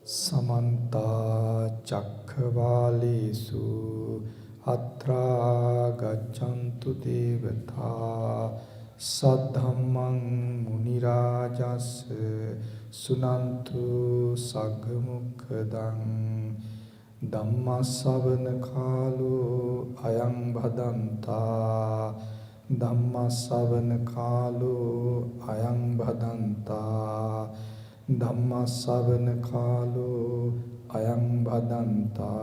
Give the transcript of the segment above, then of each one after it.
समन्ता चक्रवालेषु अत्रा गच्छन्तु देवता सद्धम्मं मुनिराजस्य सुनन्तु सग्मुखदं ධම්මස්සවන කාලෝ අයං භදන්තා ධම්මස්සවන කාලෝ අයං භදන්තා ධම්මස්සවන කාලෝ අයං භදන්තා.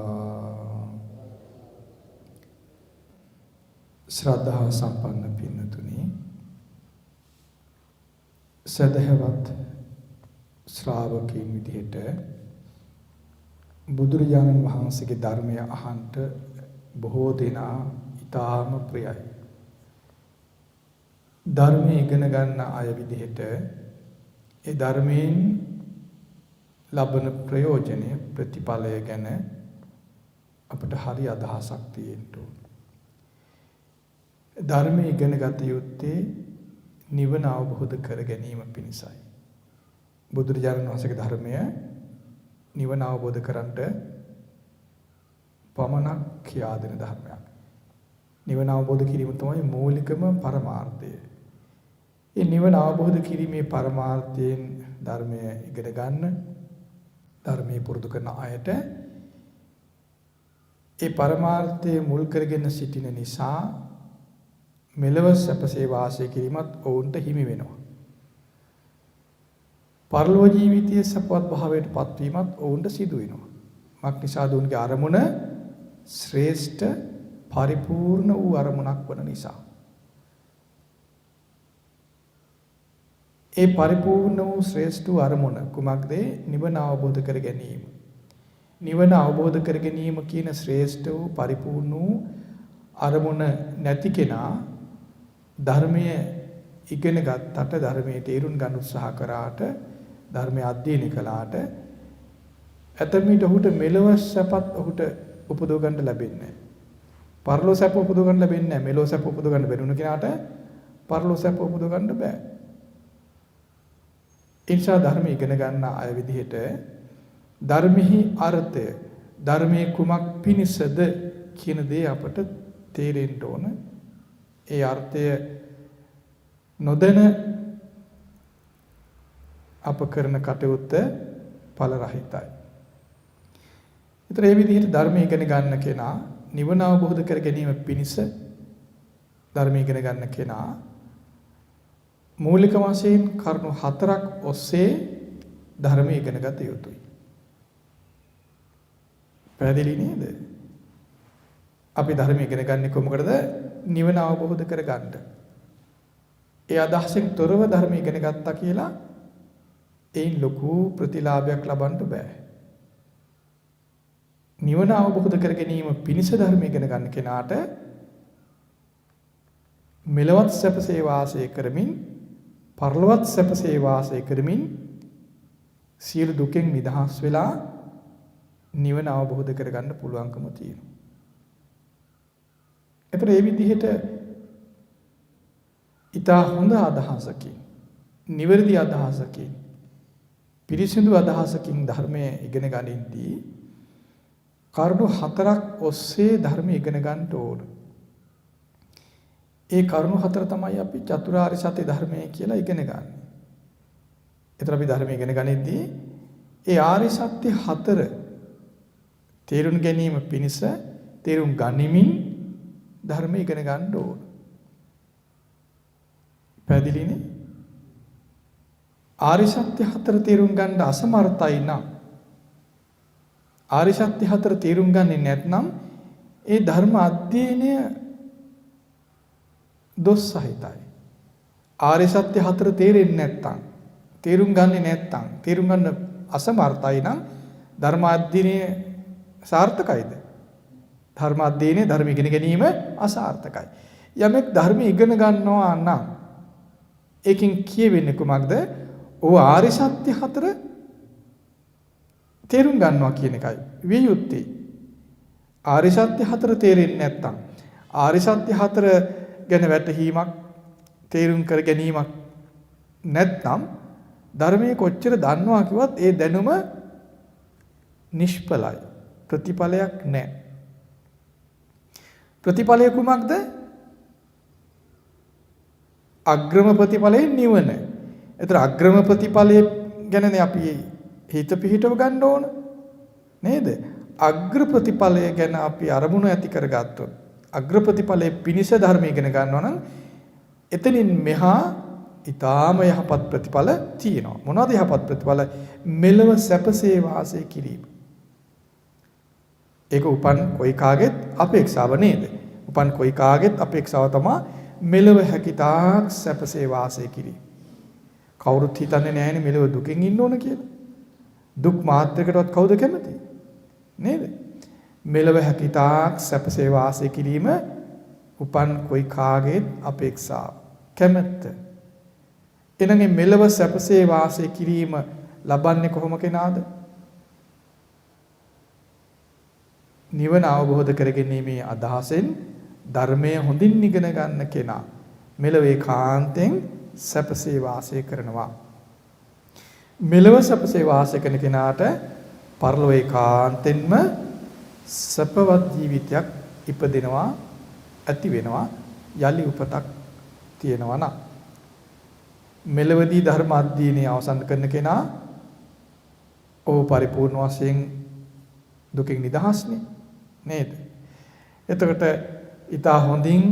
ශ්‍රද්ධා සම්පන්න පින්නතුනි, සදහවත් ශ්‍රාවකයන් විදිහට බුදුරජාණන් වහන්සේගේ ධර්මය අහන්ට බොහෝ දෙනා ඊටාම ප්‍රියයි. ධර්මය ඉගෙන ගන්න අය විදිහට ඒ ධර්මයෙන් ලබන ප්‍රයෝජනය ප්‍රතිඵලය ගැන අපිට හරි අදහසක් තියෙන්න ඕන. ධර්මය ඉගෙන ගත යුත්තේ නිවන අවබෝධ කර ගැනීම පිණිසයි. බුදුරජාණන් වහන්සේගේ ධර්මය නිවන අවබෝධ කරන්ට පමණක් කියා දෙන ධර්මයක්. නිවන අවබෝධ කිරීම තමයි මූලිකම පරමාර්ථය. ඒ නිවන අවබෝධ කිරීමේ පරමාර්ථයෙන් ධර්මය ඉගෙන ගන්න, ධර්මයේ පුරුදු කරන අයට ඒ පරමාර්ථය මුල් කරගෙන සිටින නිසා මෙලව සැපසේ වාසය කිරීමත් ඔවුන්ට හිමි වෙනවා. පරලෝක ජීවිතයේ සපවත් භාවයට පත්වීමත් ඔවුන්ට සිදු වෙනවා. මක් නිසාද? උන්ගේ අරමුණ ශ්‍රේෂ්ඨ පරිපූර්ණ වූ අරමුණක් වන නිසා. ඒ පරිපූර්ණ වූ ශ්‍රේෂ්ඨ වූ අරමුණ කුමක්ද? නිවන අවබෝධ කර ගැනීම. නිවන අවබෝධ කර ගැනීම කියන ශ්‍රේෂ්ඨ වූ පරිපූර්ණ වූ අරමුණ නැති කෙනා ධර්මයේ ඉගෙන ගත්තට, ධර්මයේ තේරුම් ගන්න උත්සාහ කරාට, ධර්මය අධ්‍යයනය කළාට ඇතමිට ඔහුට මෙලොව සැපත් ඔහුට උපදව ගන්න ලැබෙන්නේ නැහැ. පරලෝ සැප උපදව ගන්න ලැබෙන්නේ නැහැ. මෙලොව සැප උපදව ගන්න බැරිුණ කෙනාට පරලෝ සැප උපදව ගන්න බෑ. ඒ නිසා ධර්ම ඉගෙන ගන්න අය විදිහට ධර්මෙහි අර්ථය, ධර්මයේ කුමක් පිණිසද කියන දේ අපට තේරෙන්න ඕන. ඒ අර්ථය නොදැන අප කරන කටයුත්ත ඵල රහිතයි. ඒතර මේ විදිහට ධර්ම ඉගෙන ගන්න කෙනා, නිවන අවබෝධ කර ගැනීම පිණිස ධර්ම ඉගෙන ගන්න කෙනා මූලික වශයෙන් කරුණු 4ක් ඔස්සේ ධර්ම ඉගෙන ගත යුතුයි. පැහැදිලි නේද? අපි ධර්ම ඉගෙන ගන්නේ කොහොමද? නිවන අවබෝධ කර ගන්න. ඒ අදහසෙන් තොරව ධර්ම ඉගෙන ගත්තා කියලා ඒන් ලොකු ප්‍රතිලාභයක් ලබන්න බෑ. නිවන අවබෝධ කර ගැනීම පිණිස ධර්ම ඉගෙන ගන්න කෙනාට මෙලවත් සැපසේ වාසය කරමින්, පරලොවත් සැපසේ වාසය කරමින් සියලු දුකෙන් නිදහස් වෙලා නිවන අවබෝධ කරගන්න පුළුවන්කම තියෙනවා. ඒතර මේ විදිහට ඊටා හොඳ අදහසකින්, නිවැරදි අදහසකින්, පිරිසිදු අදහසකින් ධර්මය ඉගෙන ගනිද්දී කරුණු 4ක් ඔස්සේ ධර්ම ඉගෙන ගන්න ඕන. ඒ කරුණු 4 තමයි අපි චතුරාර්ය සත්‍ය ධර්මය කියලා ඉගෙන ගන්න. ඒතර අපි ධර්ම ඉගෙන ගනිද්දී ඒ ආර්ය සත්‍ය 4 තේරුම් ගැනීම පිණිස, තේරුම් ගනිමින් ධර්ම ඉගෙන ගන්න ඕන. පැහැදිලිනේ? ආර්ය සත්‍ය 4 තේරුම් ගන්න අසමර්ථයි නම්, ආර්ය සත්‍ය 4 තේරුම් ගන්නේ නැත්නම් ඒ ධර්ම අධ්‍යයනය දොස් සහිතයි. ආර්ය සත්‍ය 4 තේරෙන්නේ නැත්නම්, තේරුම් ගන්නේ නැත්නම්, තේරුම් ගන්න අසමර්ථයි නම් ධර්ම අධ්‍යයනය සාර්ථකයිද? ධර්ම අධ්‍යයනය, ධර්ම ඉගෙන ගැනීම අසාර්ථකයි. යමෙක් ධර්ම ඉගෙන ගන්නවා නම් ඒකෙන් කියවෙන්නේ කුමක්ද? ਉਹ ආර්ය සත්‍ය 4 තේරුම් ගන්නවා කියන එකයි විය යුත්තේ. ආර්ය සත්‍ය 4 තේරෙන්නේ නැත්නම්, ආර්ය සත්‍ය 4 ගැන වැටහීමක්, තේරුම් කර ගැනීමක් නැත්නම් ධර්මයේ කොච්චර දන්නවා කිව්වත් ඒ දැනුම නිෂ්ඵලයි. ප්‍රතිඵලයක් නැහැ. ප්‍රතිඵලය කුමක්ද? අග්‍රම ප්‍රතිඵලයේ නිවන. ඒතර අග්‍රම ප්‍රතිඵලයේ ගැනනේ අපි හිත පිහිටව ගන්න ඕන. නේද? අග්‍ර ප්‍රතිඵලය ගැන අපි අරමුණ ඇති කරගත්තොත් අග්‍ර ප්‍රතිඵලයේ පිනිස ධර්ම ඉගෙන ගන්නවා නම් එතනින් මෙහා ඊටාම යහපත් ප්‍රතිඵල තියෙනවා. මොනවද යහපත් ප්‍රතිඵල? මෙලව සැපසේ වාසය කිරීම. ඒක උපන් කොයි කාගෙත් අපේක්ෂාව නේද? උපන් කොයි කාගෙත් අපේක්ෂාව තමයි මෙලව හැකිතාක් සැපසේ වාසය කිරීම. කවුරුත් හිතන්නේ නැහැනේ මෙලව දුකින් ඉන්න ඕන කියලා. දුක් මාත්‍රයකටවත් කවුද කැමති? නේද? මෙලව හැකිතාක් සැපසේ වාසය කිරීම උපන් කොයි කාගෙත් අපේක්ෂාව. කැමැත්ත. එනගේ මෙලව සැපසේ වාසය කිරීම ලබන්නේ කොහොම කෙනාද? නිවන අවබෝධ කරගැනීමේ අදහසෙන් ධර්මය හොඳින් ඉගෙන ගන්න කෙනා මෙලව ඒකාන්තයෙන් සැපසේ වාසය කරනවා. මෙලව සැපසේ වාසය කරන කෙනාට පරලොව ඒකාන්තයෙන්ම සැපවත් ජීවිතයක් ඉපදෙනවා, ඇති වෙනවා, යලි උපතක් තියෙනවා නම් මෙලවදී ධර්ම අධ්‍යයනය අවසන් කරන කෙනා ඕ පරිපූර්ණ වශයෙන් දුකින් නිදහස්නේ නේද? එතකොට ඊට හොඳින්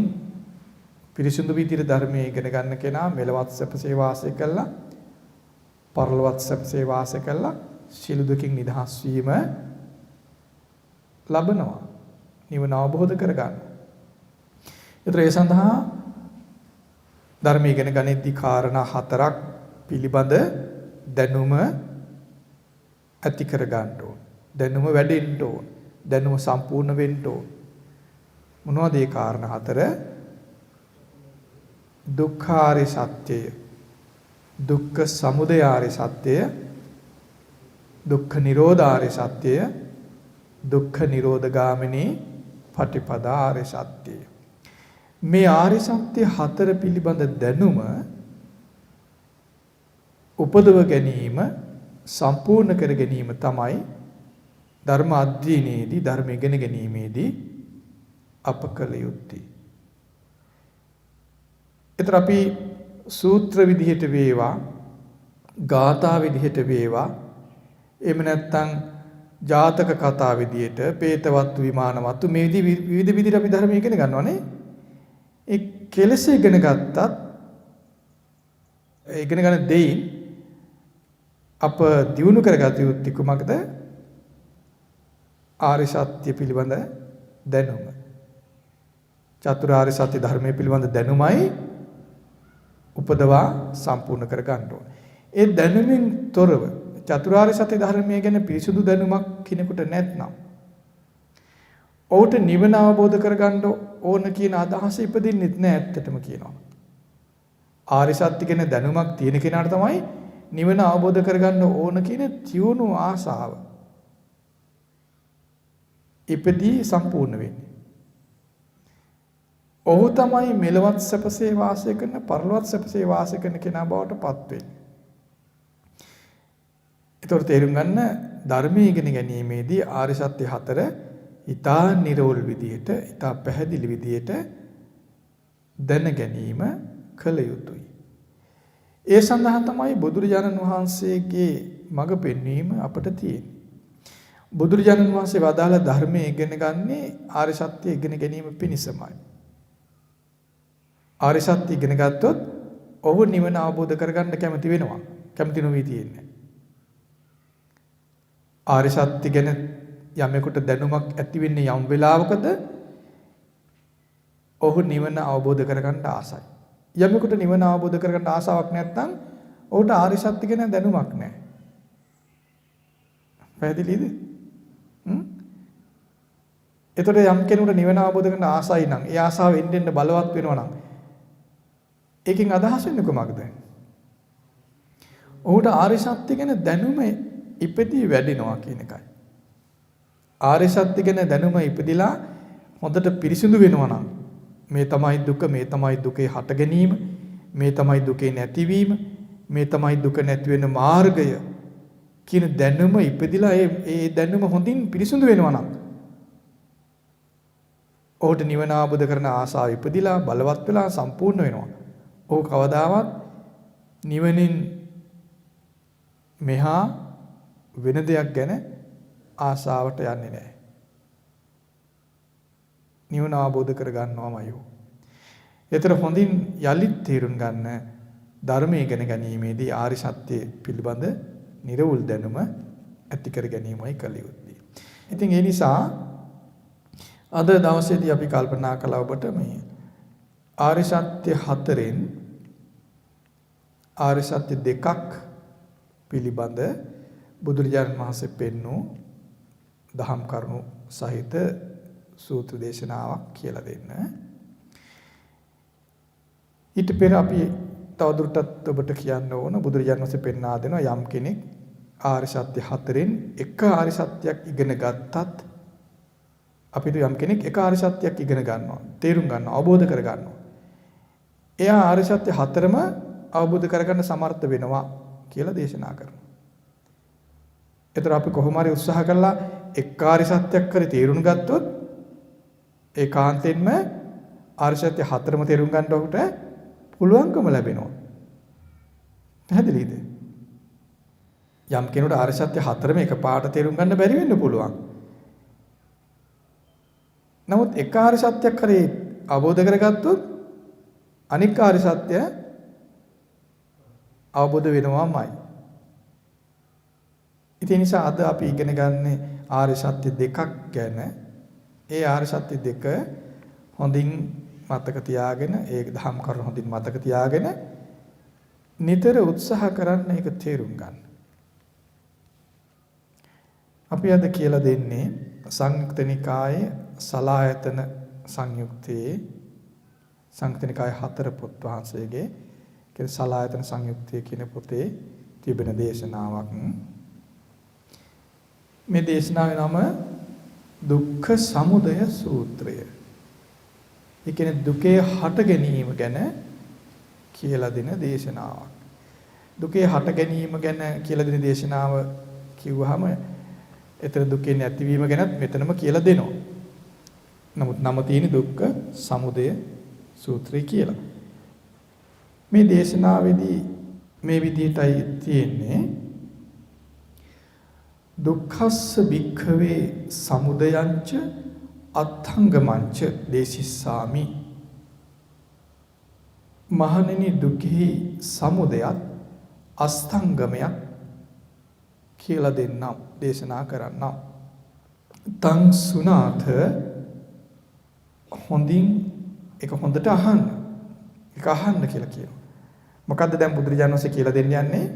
පිරිසුදු විදිහට ධර්මයේ ඉගෙන ගන්න කෙනා මෙලවත් සැපසේ වාසය කළා, පරලොවත් සැපසේ වාසය කළා, සියලු දුකින් නිදහස් වීම ලබනවා. නිවන අවබෝධ කරගන්න. ඒතර ඒ සඳහා ධර්මයේ ඉගෙන ගනිද්දී කාරණා 4ක් පිළිබඳ දැනුම ඇති කර ගන්න ඕන. දැනුම වැඩෙන්න ඕන. දැනුම සම්පූර්ණ වෙන්න ඕන. මොනවද ඒ කාරණා 4? දුක්ඛාරි සත්‍යය, දුක්ඛ සමුදයාරි සත්‍යය, දුක්ඛ නිරෝධාරි සත්‍යය, දුක්ඛ නිරෝධගාමිනී පටිපදාරි සත්‍යය. මේ ආරි සත්‍ය 4 පිළිබඳ දැනුම උපදව ගැනීම, සම්පූර්ණ කර ගැනීම තමයි ධර්ම අධ්‍යයනයේදී, ධර්ම ඉගෙන ගැනීමේදී අප කළ යුත්තේ. ඒතර අපි සූත්‍ර විදිහට වේවා, ගාථා විදිහට වේවා, එහෙම නැත්නම් ජාතක කතා විදිහට, പ്രേතවත්තු විමානවත්තු මේ විවිධ විදිහට අපි ධර්ම ඉගෙන ගන්නවා නේ. ඒ කෙලෙස ඉගෙන ගත්තත් ඉගෙන ගන්න දෙයින් අප දියුණු කරගත යුත්තේ කුමක්ද? ආර්ය සත්‍ය පිළිබඳ දැනුම. චතුරාර්ය සත්‍ය ධර්මයේ පිළිබඳ දැනුමයි උපදවා සම්පූර්ණ කර ගන්න ඕනේ. ඒ දැනුමින් තොරව චතුරාර්ය සත්‍ය ධර්මයේ ගැන පිරිසුදු දැනුමක් කිනෙකුට නැත්නම් ඔහුට නිවන අවබෝධ කරගන්න ඕන කියන අදහස ඉපදින්නෙත් නෑ ඇත්තටම කියනවා. ආර්ය සත්‍ය ගැන දැනුමක් තියෙන කෙනාට තමයි නිවන අවබෝධ කරගන්න ඕන කියන තියුණු ආසාව ඉපදී සම්පූර්ණ වෙන්නේ. ඔහු තමයි මෙලවත් සැපසේ වාසය කරන, පරලොවත් සැපසේ වාසය කරන කෙනා බවට පත් වෙන්නේ. ඒතොර තේරුම් ගන්න ධර්මයේ ඉගෙන ගැනීමේදී ආර්ය සත්‍ය 4 ඊටා නිරෝල් විදියට, ඊටා පැහැදිලි විදියට දැන ගැනීම කළ යුතුයි. ඒ සඳහා තමයි බුදුරජාණන් වහන්සේගේ මඟ පෙන්වීම අපට තියෙන්නේ. බුදුරජාණන් වහන්සේ වදාළ ධර්මයේ ඉගෙන ගන්නේ ආර්ය සත්‍ය ඉගෙන ගැනීම පිණිසමයි. ආර්ය සත්‍ය ඉගෙන ගත්තොත් ඔහු නිවන අවබෝධ කරගන්න කැමති වෙනවා. කැමති නොවී තියෙන්නේ. ආර්ය සත්‍ය ගැන යමෙකුට දැනුමක් ඇති වෙන්නේ යම් වෙලාවකද ඔහු නිවන අවබෝධ කරගන්න ආසයි. යමෙකුට නිවන අවබෝධ කරගන්න ආසාවක් නැත්නම් ඔහුට ආර්ය සත්‍ය ගැන දැනුමක් නැහැ. පැහැදිලිද? එතකොට යම් කෙනෙකුට නිවන අවබෝධ කරගන්න ආසයි නම්, ඒ ආසාව එන්න බලවත් වෙනවා නම් ඒකෙන් අදහස් වෙන්නේ කොහොමද? ඔහුට ආර්ය සත්‍ය ගැන දැනුම ඉපදී වැඩිනවා කියන එකයි. ආර්ය සත්‍ය ගැන දැනුම ඉපදිලා හොඳට පිරිසිදු වෙනවා නම් මේ තමයි දුක, මේ තමයි දුකේ හට ගැනීම, මේ තමයි දුකේ නැතිවීම, මේ තමයි දුක නැති වෙන මාර්ගය කියන දැනුම ඉපදිලා ඒ දැනුම හොඳින් පිරිසුදු වෙනවා නම් ඔහුට නිවන අවබෝධ කරන ආසාව ඉපදිලා බලවත් වෙලා සම්පූර්ණ වෙනවා. ඔහු කවදාවත් නිවනින් මෙහා වෙන දෙයක් ගැන ආසාවට යන්නේ නැහැ. නිවන අවබෝධ කර ගන්නවාමයි ඔහු. ඒතර හොඳින් යලිත් තේරුම් ගන්න ධර්මයේ ඉගෙන ගැනීමේදී ආරි සත්‍ය පිළිබඳ නිර්වුල් දැනුම ඇති කර ගැනීමයි කළ යුත්තේ. ඉතින් ඒ නිසා අද දවසේදී අපි කල්පනා කළා ඔබට මේ ආරි සත්‍ය හතරෙන් ආරි සත්‍ය දෙකක් පිළිබඳ බුදුරජාණන් වහන්සේ පෙන්වූ දහම් කරුණු සහිත සූත්‍ර දේශනාවක් කියලා දෙන්න. ඊට පෙර අපි තවදුරටත් ඔබට කියන්න ඕන බුදුරජාණන් වහන්සේ පෙන්වා දෙනවා යම් කෙනෙක් ආර්ය සත්‍ය හතරෙන් එක ආර්ය සත්‍යයක් ඉගෙන ගත්තත් අපිට යම් කෙනෙක් එක ආර්ය සත්‍යයක් ඉගෙන ගන්නවා තේරුම් ගන්නවා අවබෝධ කර ගන්නවා එයා ආර්ය සත්‍ය හතරම අවබෝධ කරගන්න සමර්ථ වෙනවා කියලා දේශනා කරනවා. ඒතර අපි කොහොම හරි උත්සාහ කළා එක ආර්ය සත්‍යයක් කරේ තේරුම් ගත්තොත් ඒකාන්තයෙන්ම ආර්ය සත්‍ය හතරම තේරුම් ගන්න ඔහුට පුළුවන්කම ලැබෙනවා. පැහැදිලිද? යම් කෙනෙකුට ආර්ය සත්‍ය හතරම එකපාරට තේරුම් ගන්න බැරි වෙන්න පුළුවන්. නමුත් එක ආර්ය සත්‍යයක් කරේ අවබෝධ කරගත්තොත් අනික් ආර්ය සත්‍ය අවබෝධ වෙනවාමයි. ඒ නිසා අද අපි ඉගෙන ගන්න ආර්ය සත්‍ය දෙකක් ගැන ඒ ආර්ය සත්‍ය දෙක හොඳින් මතක තියාගෙන ඒ දහම් කරුණු හොඳින් මතක තියාගෙන නිතර උත්සාහ කරන්න ඒක තේරුම් ගන්න. අපි අද කියලා දෙන්නේ සංයුක්ත නිකායේ සලායතන සංයුක්තයේ සංයුක්ත නිකායේ 4 පොත් වහන්සේගේ කියන සලායතන සංයුක්තය කියන පොතේ තිබෙන දේශනාවක්. මේ දේශනාවේ නම දුක්ඛ සමුදය සූත්‍රය. ඒ කියන්නේ දුකේ හට ගැනීම ගැන කියලා දෙන දේශනාවක්. දුකේ හට ගැනීම ගැන කියලා දෙන දේශනාව කිව්වහම එතන දුකේ නැතිවීම ගැනත් මෙතනම කියලා දෙනවා. නමුත් නම තියෙන්නේ දුක්ඛ සමුදය සූත්‍රය කියලා. මේ දේශනාවේදී මේ විදිහටයි තියෙන්නේ දුක්ඛස්ස භික්ඛවේ සමුදයංච අත්ථංගමංච දේසිස්සාමි. මහණෙනි දුකෙහි සමුදයත් අස්ථංගමයක් කියලා දෙන්නම් දේශනා කරන්නම්. තං සුනාත හොඳින් ඒක හොඳට අහන්න. ඒක අහන්න කියලා කියනවා. මොකද්ද දැන් බුදුරජාණන් වහන්සේ කියලා දෙන්න යන්නේ?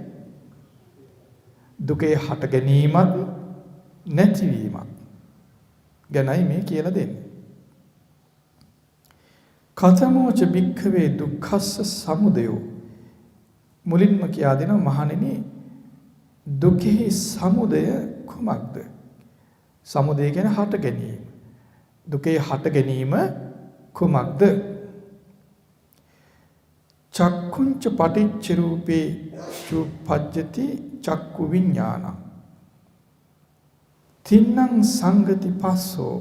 දුකේ හට ගැනීමත් නැතිවීමත් ගැනයි මේ කියලා දෙන්නේ. කතමෝච භික්ඛවේ දුක්ඛස්ස සමුදයෝ මුලින්ම කියා දෙනවා මහණෙනි දුකේ සමුදය කුමක්ද? සමුදය කියන්නේ හට ගැනීම. දුකේ හට ගැනීම කුමක්ද? චක්කුංච පටිච්ච රූපේ චුප්පජ්ජති චක්කු විඥාන. තින්නං සංගති පස්සෝ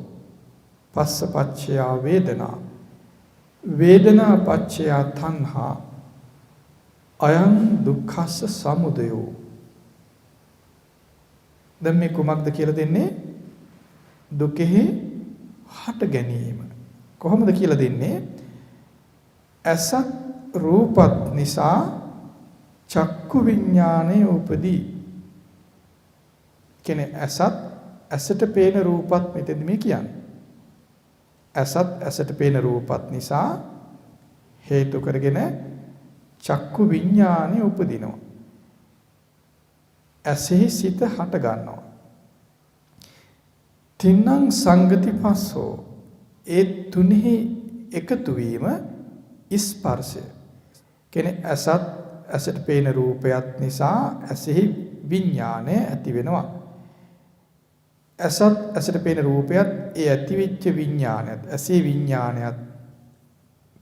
පස්සපච්චය වේදනා වේදනා පච්චය තණ්හා අයං දුක්ඛස්ස සමුදයෝ. දැන් මේ කුමක්ද කියලා දෙන්නේ? දුකෙහි හට ගැනීම. කොහොමද කියලා දෙන්නේ? අසත් රූපත් නිසා චක්කු විඥානය උපදී. කියන්නේ ඇසට පේන රූපත් මෙතෙන්ද මේ කියන්නේ. ඇසට පේන රූපත් නිසා හේතු කරගෙන චක්කු විඥානය උපදිනවා. ඇසෙහි සිත හට ගන්නවා. තින්නං සංගති පස්සෝ ඒ තුනෙහි එකතු වීම ස්පර්ශය. කියන්නේ ඇසට පේන රූපයත් නිසා ඇසෙහි විඥානය ඇති වෙනවා. ඇසට පේන රූපයත් ඒ ඇතිවෙච්ච විඥානයත් ඇසේ විඥානයත්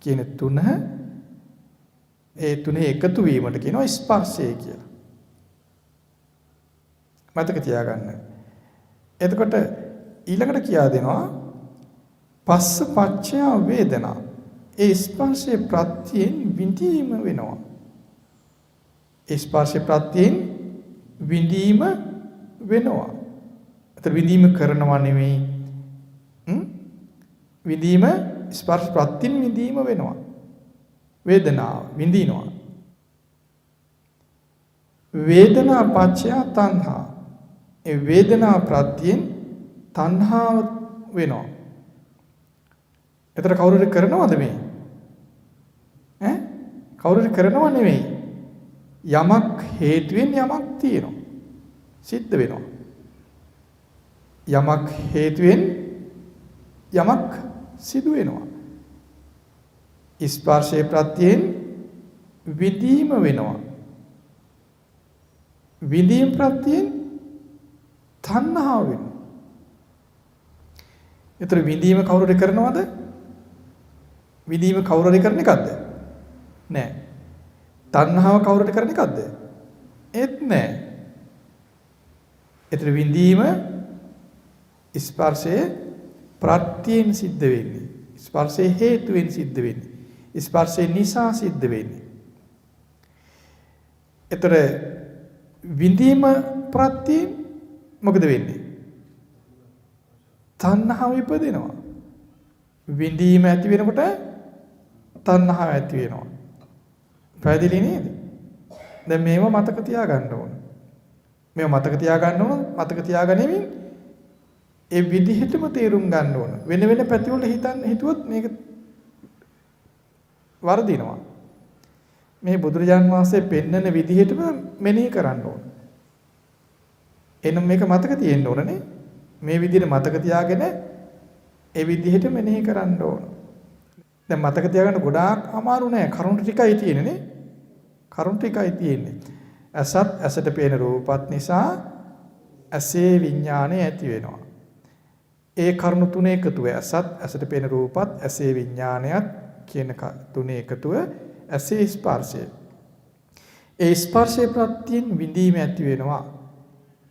කියන තුන ඒ තුනේ එකතු වීමට කියනවා ස්පර්ශය කියලා. මතක තියාගන්න. එතකොට ඊළඟට කියා දෙනවා පස්ස පච්චය වේදනා. ඒ ස්පර්ශයේ ප්‍රත්‍යයෙන් විඳීම වෙනවා. ඒ ස්පර්ශයේ ප්‍රත්‍යයෙන් විඳීම වෙනවා. ඒතර විඳීම කරනවා නෙමෙයි. විඳීම ස්පර්ශ ප්‍රත්‍යයෙන් විඳීම වෙනවා. වේදනාව විඳිනවා. වේදනා පච්චය තණ්හා. ඒ වේදනා ප්‍රත්‍යයෙන් තණ්හාව වෙනවා. ඒතර කවුරුද කරනවද මේ? කවුරුද කරනව නෙමෙයි. යමක් හේතුවෙන් යමක් තියෙනවා. සිද්ධ වෙනවා. යමක් හේතුවෙන් යමක් සිදු වෙනවා. ස්පර්ශයේ ප්‍රත්‍යයෙන් විඳීම වෙනවා. විඳීම ප්‍රත්‍යයෙන් තණ්හාව වෙනවා. ඒතර විඳීම කවුරුද කරනවද? විඳීම කවුරුද කරන එකක්ද? නෑ. තණ්හාව කවුරුද කරන එකක්ද? ඒත් නෑ. ඒතර විඳීම ස්පර්ශයේ ප්‍රත්‍යයෙන් සිද්ධ වෙන්නේ. ස්පර්ශයේ හේතුවෙන් සිද්ධ වෙන්නේ. ස්පර්ශය නිසා සිද්ධ වෙන්නේ. ඒතර විඳීම ප්‍රත්‍යයෙන් මොකද වෙන්නේ? තණ්හාව ඉපදෙනවා. විඳීම ඇති වෙනකොට තණ්හාව ඇති වෙනවා. පැහැදිලි නේද? දැන් මේව මතක තියාගන්න ඕන. මේව මතක තියාගන්න ඕන. මතක තියාගැනීමෙන් ඒ විදිහටම තේරුම් ගන්න ඕන. වෙන වෙන පැතිවල හිතුවොත් මේක වර්ධිනවා. මේ බුදුරජාන් වහන්සේ පෙන්නන විදිහටම මෙනෙහි කරන්න ඕන. එනම් මේක මතක තියෙන්න ඕනනේ. මේ විදිහට මතක තියාගෙන ඒ විදිහට මෙනෙහි කරන්න ඕන. දැන් මතක තියාගන්න ගොඩාක් අමාරු නෑ. කරුණු ටිකයි තියෙන්නේ නේ. කරුණු ටිකයි තියෙන්නේ. අසත් ඇසට පේන රූපත් නිසා ඇසේ විඥානය ඇති වෙනවා. ඒ කරුණු තුනේ එකතුව අසත් ඇසට පේන රූපත් ඇසේ විඥානයත් කියන තුනේ එකතුව ඇසේ ස්පර්ශය. ඒ ස්පර්ශයේ ප්‍රත්‍යයෙන් විඳීම ඇති වෙනවා.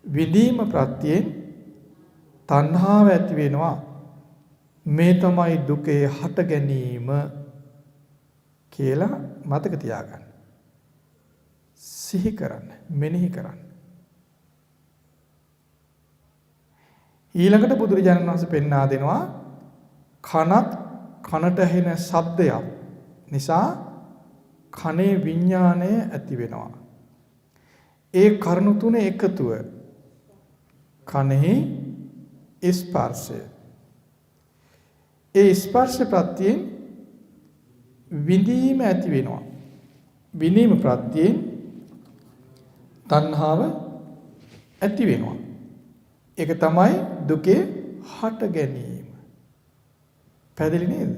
විඳීම ප්‍රත්‍යයෙන් තණ්හාව ඇති වෙනවා. මේ තමයි දුකේ හට ගැනීම කියලා මතක තියාගන්න. සිහි කරන්න, මෙනෙහි කරන්න. ඊළඟට බුදුරජාණන් වහන්සේ පෙන්වා දෙනවා කනට ඇහෙන ශබ්දයක් නිසා කනේ විඥාණය ඇති වෙනවා. ඒ කරුණු තුන එකතුව කනෙහි ස්පර්ශය. ඒ ස්පර්ශ ප්‍රත්‍යයෙන් විඳීම ඇති වෙනවා. විඳීම ප්‍රත්‍යයෙන් තණ්හාව ඇති වෙනවා. ඒක තමයි දුකේ හට ගැනීම. පැහැදිලි නේද?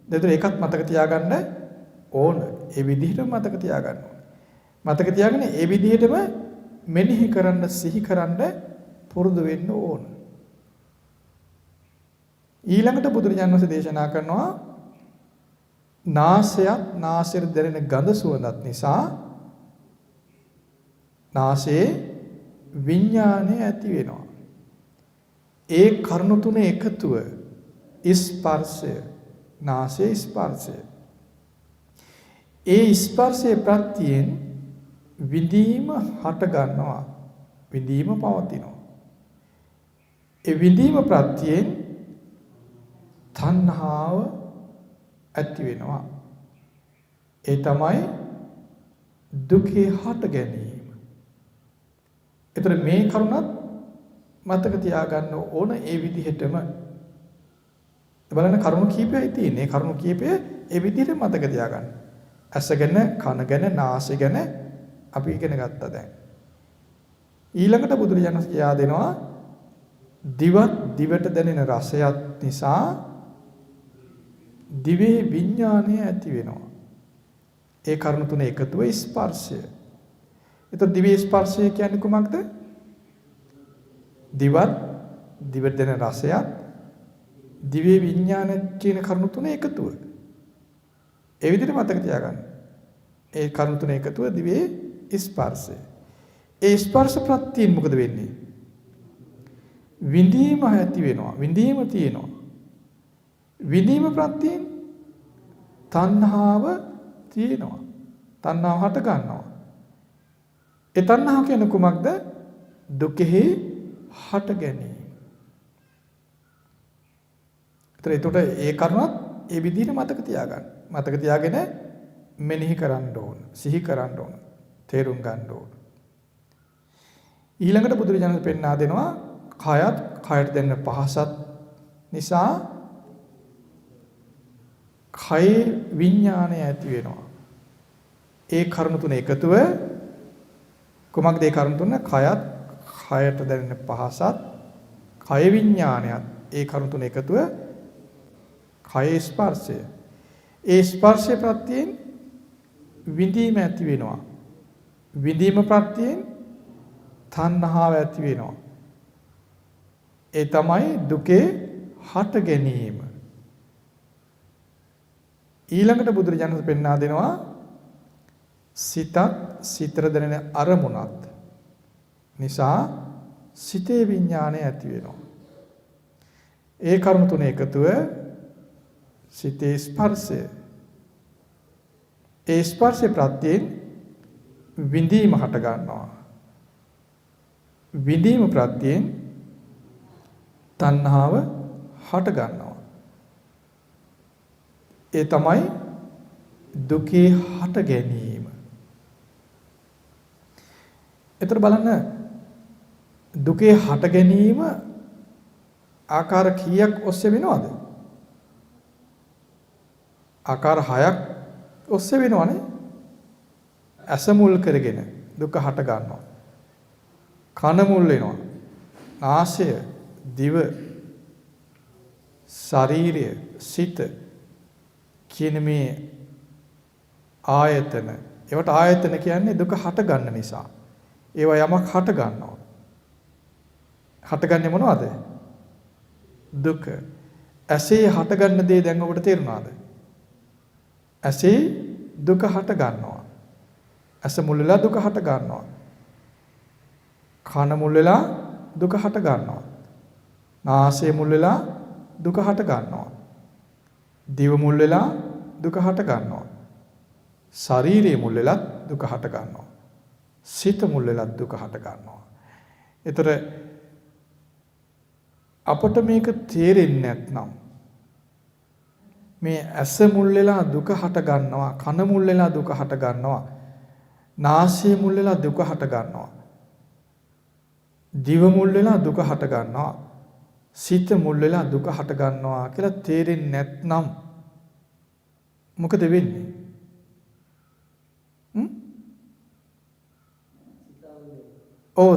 දැන් ඒකත් මතක තියාගන්න ඕන. ඒ විදිහටම මතක තියාගන්න ඕන. මතක තියාගෙන ඒ විදිහටම මෙනෙහි කරන්න, සිහි කරන්න පුරුදු වෙන්න ඕන. ඊළඟට බුදුරජාණන් වහන්සේ දේශනා කරනවා නාසයත් නාසයට දැනෙන ගඳ සුවඳත් නිසා නාසයේ විඥානය ඇති වෙනවා. ඒ කරුණු තුන එකතුව ස්පර්ශය, නාසයේ ස්පර්ශය. ඒ ස්පර්ශයේ ප්‍රත්‍යයෙන් විඳීම හට ගන්නවා. විඳීම පවතිනවා. ඒ විඳීම ප්‍රත්‍යයෙන් තණ්හාව ඇති වෙනවා. ඒ තමයි දුකේ හට ගැනීම. ඒතර මේ කරුණත් මතක තියාගන්න ඕන ඒ විදිහටම. බලන්න කරුණු කීපයයි තියෙන්නේ. කරුණු කීපය ඒ විදිහට මතක තියාගන්න. ඇස ගැන, කන ගැන, නාසය ගැන අපි ඉගෙන ගත්තා දැන්. ඊළඟට බුදුරජාණන් වහන්සේ කියා දෙනවා දිවට දැනෙන රසයත් නිසා දිවේ විඥානය ඇති වෙනවා. ඒ කරුණු තුන එකතුව ස්පර්ශය. එතකොට දිවේ ස්පර්ශය කියන්නේ කුමක්ද? දිවට දැනෙන රසයත් දිවේ විඥාන කියන කරුණු තුන එකතුව. ඒ විදිහට මතක තියාගන්න. ඒ කරුණු තුන එකතුව දිවේ ස්පර්ශය. ඒ ස්පර්ශ ප්‍රත්‍යයෙන් මොකද වෙන්නේ? විඳීම ඇති වෙනවා. විඳීම තියෙනවා. විඳීම ප්‍රත්‍යයෙන් තණ්හාව තියෙනවා. තණ්හාව හට ගන්නවා. ඒ තණ්හාව කියන්නේ කුමක්ද? දුකෙහි හට ගැනීම. ඒතකොට ඒ කරුණත් ඒ විදිහට මතක තියාගන්න. මතක තියාගෙන මෙනෙහි කරන්න ඕන. සිහි කරන්න ඕන. තේරුම් ගන්න ඕන. ඊළඟට බුදුරජාණන් පෙන්වා දෙනවා කයට දෙන්න පහසත් නිසා කය විඥානය ඇති වෙනවා. ඒ කරුණු තුන එකතුව කුමක්ද ඒ කරුණු තුන? කයට දැනෙන පහසත් කය විඥානයත් ඒ කරුණු තුන එකතුව කය ස්පර්ශය. ඒ ස්පර්ශය ප්‍රත්‍යයෙන් විඳීම ඇති වෙනවා. විඳීම ප්‍රත්‍යයෙන් තණ්හාව ඇති වෙනවා. ඒ තමයි දුකේ හට ගැනීම. ඊළඟට බුදුරජාණන් පෙන්වා දෙනවා සිතත් සිතර දැනෙන අරමුණත් නිසා සිතේ විඥානය ඇති වෙනවා. ඒ කරුණු තුන එකතුව සිතේ ස්පර්ශය. ඒ ස්පර්ශය ප්‍රත්‍යයෙන් විඳීම හට ගන්නවා. විඳීම ප්‍රත්‍යයෙන් තණ්හාව හට ගන්නවා. ඒ තමයි දුකේ හට ගැනීම. එතකොට බලන්න දුකේ හට ගැනීම ආකාර කීයක් ඔස්සේ වෙනවද? ආකාර 6ක් ඔස්සේ වෙනවනේ. ඇස මුල් කරගෙන දුක හට ගන්නවා. කන මුල් වෙනවා. නාසය, දිව, ශරීරය, සිත කියන මේ ආයතන. ඒවට ආයතන කියන්නේ දුක හට ගන්න නිසා. ඒවා යමක් හට ගන්නවා. හටගන්නේ මොනවද? දුක. ඇසේ හට ගන්න දේ දැන් ඔබට තේරුණාද? ඇසේ දුක හට ගන්නවා. ඇස මුල් වෙලා දුක හට ගන්නවා. කන මුල් වෙලා දුක හට ගන්නවා. නාසය මුල් වෙලා දුක හට ගන්නවා. දිව මුල් වෙලා දුක හට ගන්නවා. ශරීරය මුල් වෙලා දුක හට ගන්නවා. සිත මුල් වෙලා දුක හට ගන්නවා. ඒතර අපට මේක තේරෙන්නේ නැත්නම් මේ ඇස මුල් වෙලා දුක හට ගන්නවා, කන මුල් වෙලා දුක හට ගන්නවා, නාසය මුල් වෙලා දුක හට ගන්නවා, දිව මුල් වෙලා දුක හට ගන්නවා, සිත මුල් වෙලා දුක හට ගන්නවා කියලා තේරෙන්නේ නැත්නම් මොකද වෙන්නේ?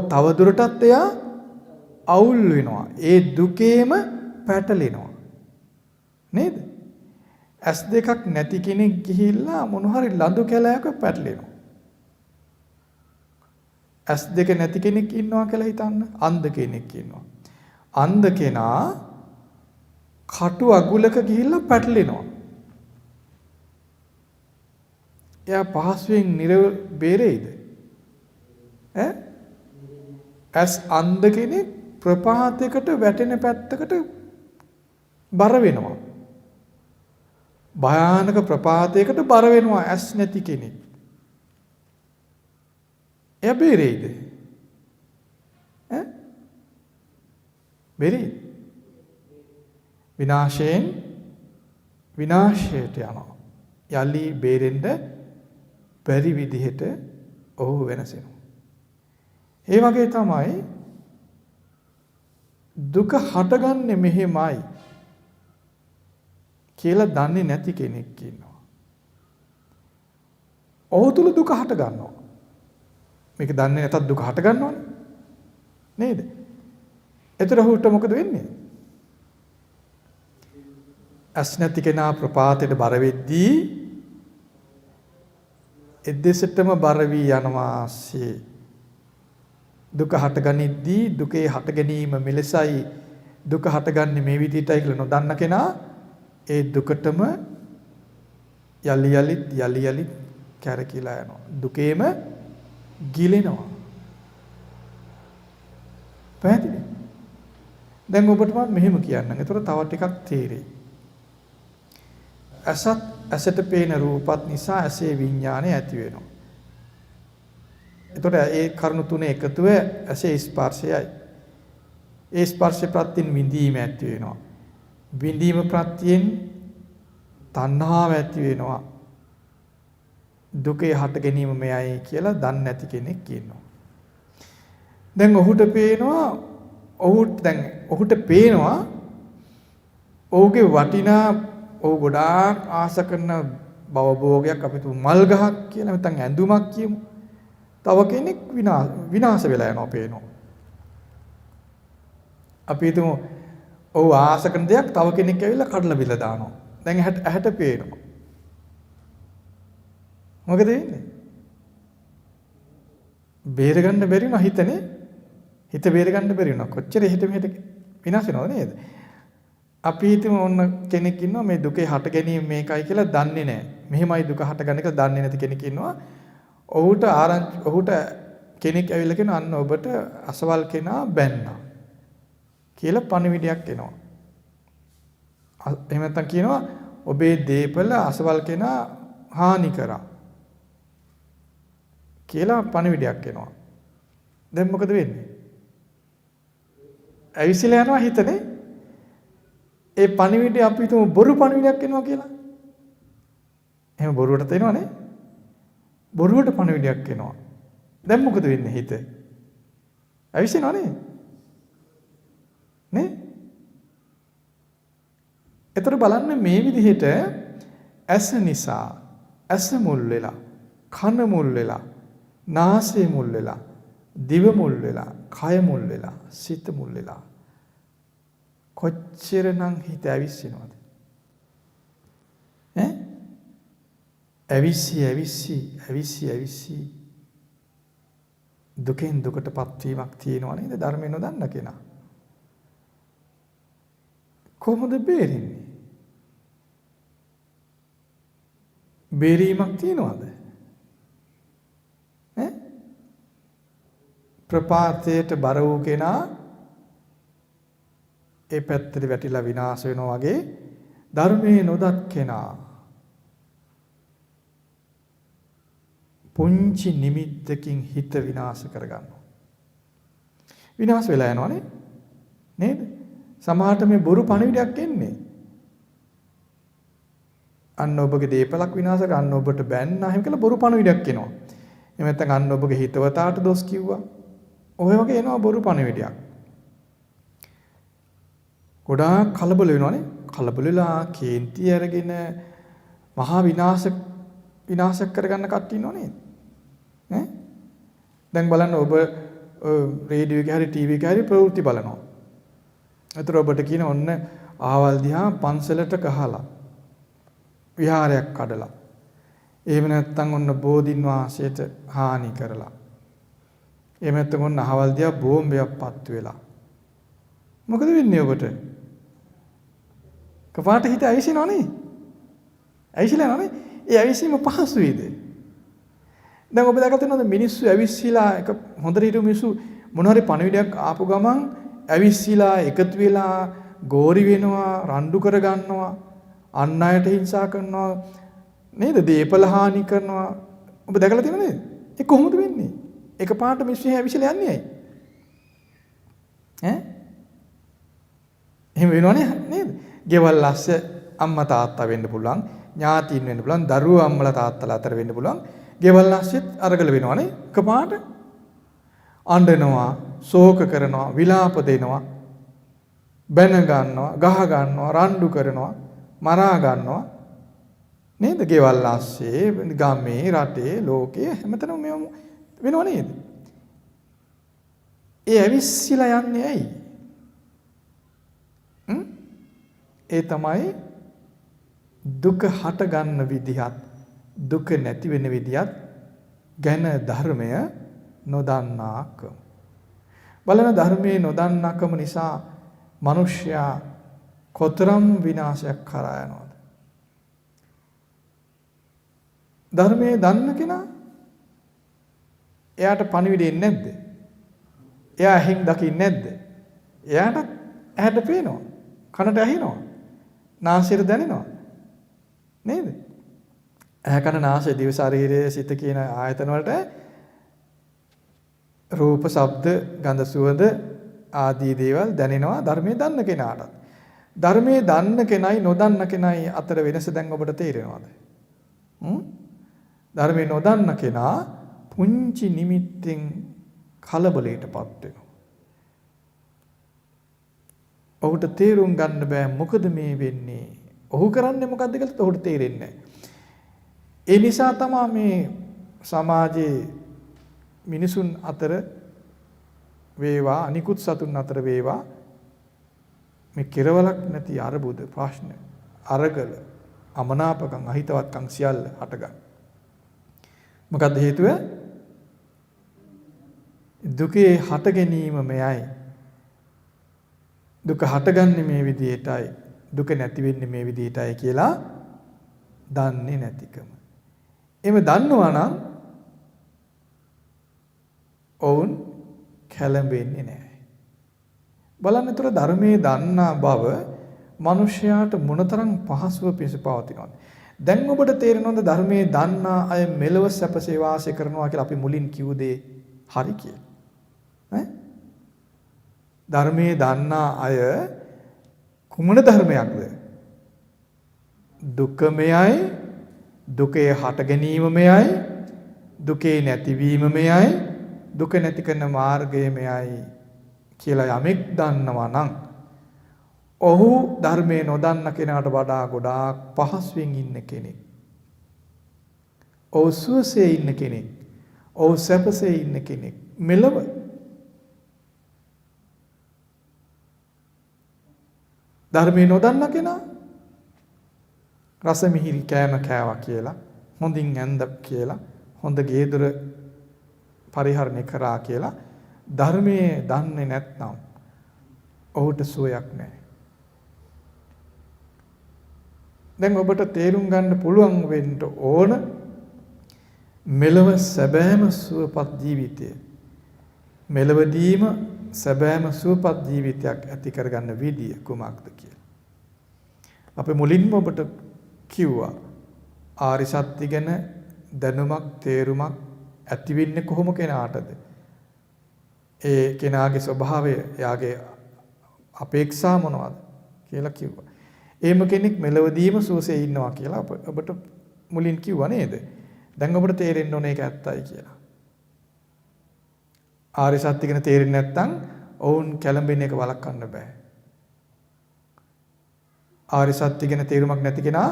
තව දුරටත් එයා අවුල් වෙනවා. ඒ දුකේම පැටලෙනවා. නේද? ඇස් දෙකක් නැති කෙනෙක් ගිහිල්ලා මොන හරි ලඳු කැලයක පැටලෙනවා. ඇස් දෙක නැති කෙනෙක් ඉන්නවා කියලා හිතන්න. අන්ධ කෙනෙක් ඉන්නවා. අන්ධ කෙනා කටු අගුලක ගිහිල්ලා පැටලෙනවා. එයා පහසුවෙන් බේරෙයිද? ඇස් අන්ධ කෙනෙක් ප්‍රපාතයකට වැටෙන පැත්තකට බර වෙනවා. භයානක ප්‍රපාතයකට බර වෙනවා ඇස් නැති කෙනෙක්. එයා බේරෙයිද? බේරෙයි. විනාශයට යනවා. යලි බේරෙන්න බැරි විදිහට ඔහු වෙනසෙනවා. ඒ වගේ තමයි දුක හටගන්නේ මෙහෙමයි කියලා දන්නේ නැති කෙනෙක් ඉන්නවා. ඔහු තුල දුක හට ගන්නවා. මේක දන්නේ නැතත් දුක හට ගන්නවනේ. නේද? එතකොට ඔහුට මොකද වෙන්නේ? ඇස් නැති කෙනා ප්‍රපාතයට බර වෙද්දී එදෙසටම බර වී යනවාසේ දුක හටගනිද්දී දුකේ හට ගැනීම මෙලෙසයි දුක හටගන්නේ මේ විදිහටයි කියලා නොදන්න කෙනා ඒ දුකටම යලි යලිත් කැරකිලා යනවා. දුකේම ගිලෙනවා. පැහැදිලි? දැන් ඔබට මම මෙහෙම කියන්නම්. ඒතර තව ටිකක් තේරෙයි. ඇසට පේන රූපත් නිසා ඇසේ විඥානය ඇති වෙනවා. ඒතර ඒ කරුණු තුන එකතුව ඇසේ ස්පර්ශයයි. ඒ ස්පර්ශ ප්‍රත්‍යයෙන් විඳීම ඇති වෙනවා. විඳීම ප්‍රත්‍යයෙන් තණ්හාව ඇති වෙනවා. දුකේ හට ගැනීම මෙයයි කියලා දන්නේ නැති කෙනෙක් ඉන්නවා. දැන් ඔහුට පේනවා ඔහුගේ වටිනා ඔහු ගොඩාක් ආස කරන භවභෝගයක් අපි තු මල් ගහක් කියලා නැත්නම් ඇඳුමක් කියමු. තව කෙනෙක් විනාශ වෙලා යනවා පේනවා. අපි හිතමු ඔහු ආස කරන දෙයක් තව කෙනෙක් ඇවිල්ලා කඩලා බිලා දානවා. දැන් ඇහැට පේනවා. මොකද වෙන්නේ? බේර ගන්න බැරි වුණා හිතනේ. හිත බේර ගන්න බැරි වුණා. කොච්චර හිත මෙහෙට විනාශ වෙනවද නේද? අපි හිතමු ඔන්න කෙනෙක් ඉන්නවා මේ දුකේ හට ගැනීම මේකයි කියලා දන්නේ නැහැ. මෙහෙමයි දුක හටගන්නේ කියලා දන්නේ නැති කෙනෙක් ඉන්නවා. ඔහුට කෙනෙක් ඇවිල්ලා කියන අන්න ඔබට අසවල් කෙනා බැන්නා කියලා පණිවිඩයක් එනවා. එහෙම නැත්නම් කියනවා ඔබේ දීපල අසවල් කෙනා හානි කරා කියලා පණිවිඩයක් එනවා. දැන් මොකද වෙන්නේ? ඇවිසිලා යනවා හිතනේ. ඒ පණිවිඩය අපි හිතමු බොරු පණිවිඩයක් එනවා කියලා. එහෙම බොරුවට තේනවනේ. බොරුවට පණිවිඩයක් එනවා. දැන් මොකද වෙන්නේ හිත? ඇවිසිනවනේ. නේ? ඒතර බලන්න මේ විදිහට ඇස නිසා ඇස මුල් වෙලා, කන මුල් වෙලා, නාසය මුල් වෙලා, දිව මුල් වෙලා, කය මුල් වෙලා, සිත මුල් වෙලා කොච්චරනම් හිත ඇවිස්සෙනවද? ඇවිස්සි දුකෙන් දුකටපත් වීමක් තියෙනවා නේද ධර්මයෙන් නොදන්න කෙනා? කොහොමද බේරෙන්නේ? බේරීමක් තියනවද? ප්‍රපාතයට බර වූ කෙනා ඒ පැත්තට වැටිලා විනාශ වෙනවා වගේ ධර්මයේ නොදත් කෙනා පුංචි නිමිත්තකින් හිත විනාශ කරගන්නවා. විනාශ වෙලා යනවනේ නේද? සමහරට මේ බොරු පණිවිඩයක් එන්නේ. අන්න ඔබගේ දීපලක් විනාශ කර අන්න ඔබට බැන්නා එහෙම කියලා බොරු පණිවිඩයක් එනවා. එහෙම නැත්නම් අන්න ඔබගේ හිතවතාට දොස් කිව්වා. ඔය වගේ එනවා බොරු පණිවිඩයක්. ගොඩාක් කලබල වෙනවනේ. කලබල වෙලා කේන්ති අරගෙන මහා විනාශ කරගන්න කට්ටිය ඉන්නව නේද? දැන් බලන්න ඔබ රේඩියෝ එකේ හරි ටීවී එකේ හරි ප්‍රවෘත්ති බලනවා. ඒතර ඔබට කියන ඔන්න ආවල් දිහා පන්සලට ගහලා විහාරයක් කඩලා. එහෙම නැත්නම් ඔන්න බෝධින් වහන්සේට හානි කරලා. එහෙම නැත්නම් ඔන්න ආවල් දිහා බෝම්බයක් පත්තු වෙලා. මොකද වෙන්නේ ඔබට? කපාට හිත ඇවිසිනවනේ. ඇවිසිලා යනවනේ. ඒ ඇවිසීම පහසුයිද? දැන් ඔබ දැකලා තියෙනවද මිනිස්සු ඇවිස්සීලා එක හොඳට හිටු මිනිස්සු මොන හරි පණිවිඩයක් ආපු ගමන් ඇවිස්සීලා එකතු වෙලා ගෝරි වෙනවා, රණ්ඩු කර ගන්නවා, අන් අයට හිංසා කරනවා නේද? දීපල හානි කරනවා. ඔබ දැකලා තියෙනවද නේද? ඒ කොහොමද වෙන්නේ? එකපාරට මිනිස්සු ඇවිස්සීලා යන්නේ ඇයි? එහෙම වෙනවනේ නේද? ගෙවල් අස්ස අම්මා තාත්තා වෙන්න පුළුවන්, ඥාතීන් වෙන්න පුළුවන්, දරුවෝ අම්මලා තාත්තලා අතර වෙන්න පුළුවන්. ගෙවල් අස්සෙත් අරගල වෙනවනේ. එකපාරට අඬනවා, ශෝක කරනවා, විලාප දෙනවා, බැන ගන්නවා, ගහ ගන්නවා, රණ්ඩු කරනවා, මරා ගන්නවා. නේද? ගෙවල් අස්සේ, ගමේ, රටේ, ලෝකයේ හැමතැනම මේව වෙනව නේද? ඒ ඇවිස්සීලා යන්නේ ඇයි? ඒ තමයි දුක හට ගන්න විදිහත් දුක නැති වෙන විදිහත් ගැන ධර්මය නොදන්නාකම. බලන ධර්මයේ නොදන්නාකම නිසා මිනිසයා කොතරම් විනාශයක් කරා යනවද? ධර්මයේ දන්න කෙනා එයාට පණිවිඩ එන්නේ නැද්ද? එයා ඇහින් දකින්නේ නැද්ද? එයාට ඇහැට පේනවා. කනට ඇහෙනවා. නාසයට දැනෙනවා. නේද? ඇහැ කන නාසය දිව ශරීරයේ සිත කියන ආයතන වලට රූප, ශබ්ද, ගන්ධ, සුවඳ ආදී දේවල් දැනෙනවා ධර්මයේ දන්න කෙනාට. ධර්මයේ දන්න කෙනයි නොදන්න කෙනයි අතර වෙනස දැන් ඔබට තේරෙනවද? ධර්මයේ නොදන්න කෙනා පුංචි නිමිත්තෙන් කලබලයටපත් වෙනවා. ඔහුට තේරුම් ගන්න බෑ මොකද මේ වෙන්නේ. ඔහු කරන්නේ මොකද්ද කියලා ඔහුට තේරෙන්නේ නැහැ. ඒ නිසා තමයි මේ සමාජයේ මිනිසුන් අතර වේවා අනිකුත් සතුන් අතර වේවා මේ කෙරවලක් නැති අරබුද ප්‍රශ්න අරගල අමනාපකම් අහිතවත්කම් සියල්ල හටගන්න. මොකද්ද හේතුව? දුකේ හට ගැනීම මෙයයි. දුක හටගන්නේ මේ විදිහටයි. දුක නැති වෙන්නේ මේ විදිහටයි කියලා දන්නේ නැතිකම. එimhe දන්නවා නම් ඔවුන් කැළඹෙන්නේ නැහැ. බලන්න උතර ධර්මයේ දන්නා බව මිනිසයාට මොනතරම් පහසුව පිස පවතිනවද? දැන් ඔබට තේරෙනවද ධර්මයේ දන්නා අය මෙලව සැපසේ වාසය කරනවා කියලා අපි මුලින් කිව් දේ හරි කියලා? ඈ? ධර්මයේ දන්නා අය කුමන ධර්මයක්ද? දුකමයයි, දුකේ හට ගැනීම මෙයයි, දුකේ නැතිවීම මෙයයි, දුක නැති කරන මාර්ගය මෙයයි කියලා යමෙක් දන්නවා නම් ඔහු ධර්මයේ නොදන්න කෙනාට වඩා ගොඩාක් පහසුවෙන් ඉන්න කෙනෙක්. ඔහු සුවසේ ඉන්න කෙනෙක්. ඔහු සැපසේ ඉන්න කෙනෙක්. මෙලව ධර්මයේ නොදන්න කෙනා රස මිහිරි කෑම කෑවා කියලා, හොඳින් ඇඳ කියලා, හොඳ ගේදොර පරිහරණය කරා කියලා ධර්මයේ දන්නේ නැත්නම් ඔහුට සුවයක් නැහැ. දැන් ඔබට තේරුම් ගන්න පුළුවන් වෙන්න ඕන මෙලව සැබෑම සුවපත් ජීවිතය. මෙලවදීම සැබෑම සුවපත් ජීවිතයක් ඇති කරගන්න විදිය කුමක්ද කියලා. අපි මුලින්ම ඔබට කිව්වා ආරි සත්‍ය ගැන දැනුමක් තේරුමක් ඇති වෙන්නේ කොහොම කෙනාටද? ඒ කෙනාගේ ස්වභාවය, එයාගේ අපේක්ෂා මොනවද කියලා කිව්වා. එහෙම කෙනෙක් මෙලවදීම සුවසේ ඉන්නවා කියලා ඔබට මුලින් කිව්වා නේද? දැන් ඔබට තේරෙන්න ඕනේ ඒක ඇත්තයි කියලා. ආර්ය සත්‍ය ගැන තේරෙන්නේ නැත්නම් ඔවුන් කැළඹෙන එක වළක්වන්න බෑ. ආර්ය සත්‍ය ගැන තේරුමක් නැති කෙනා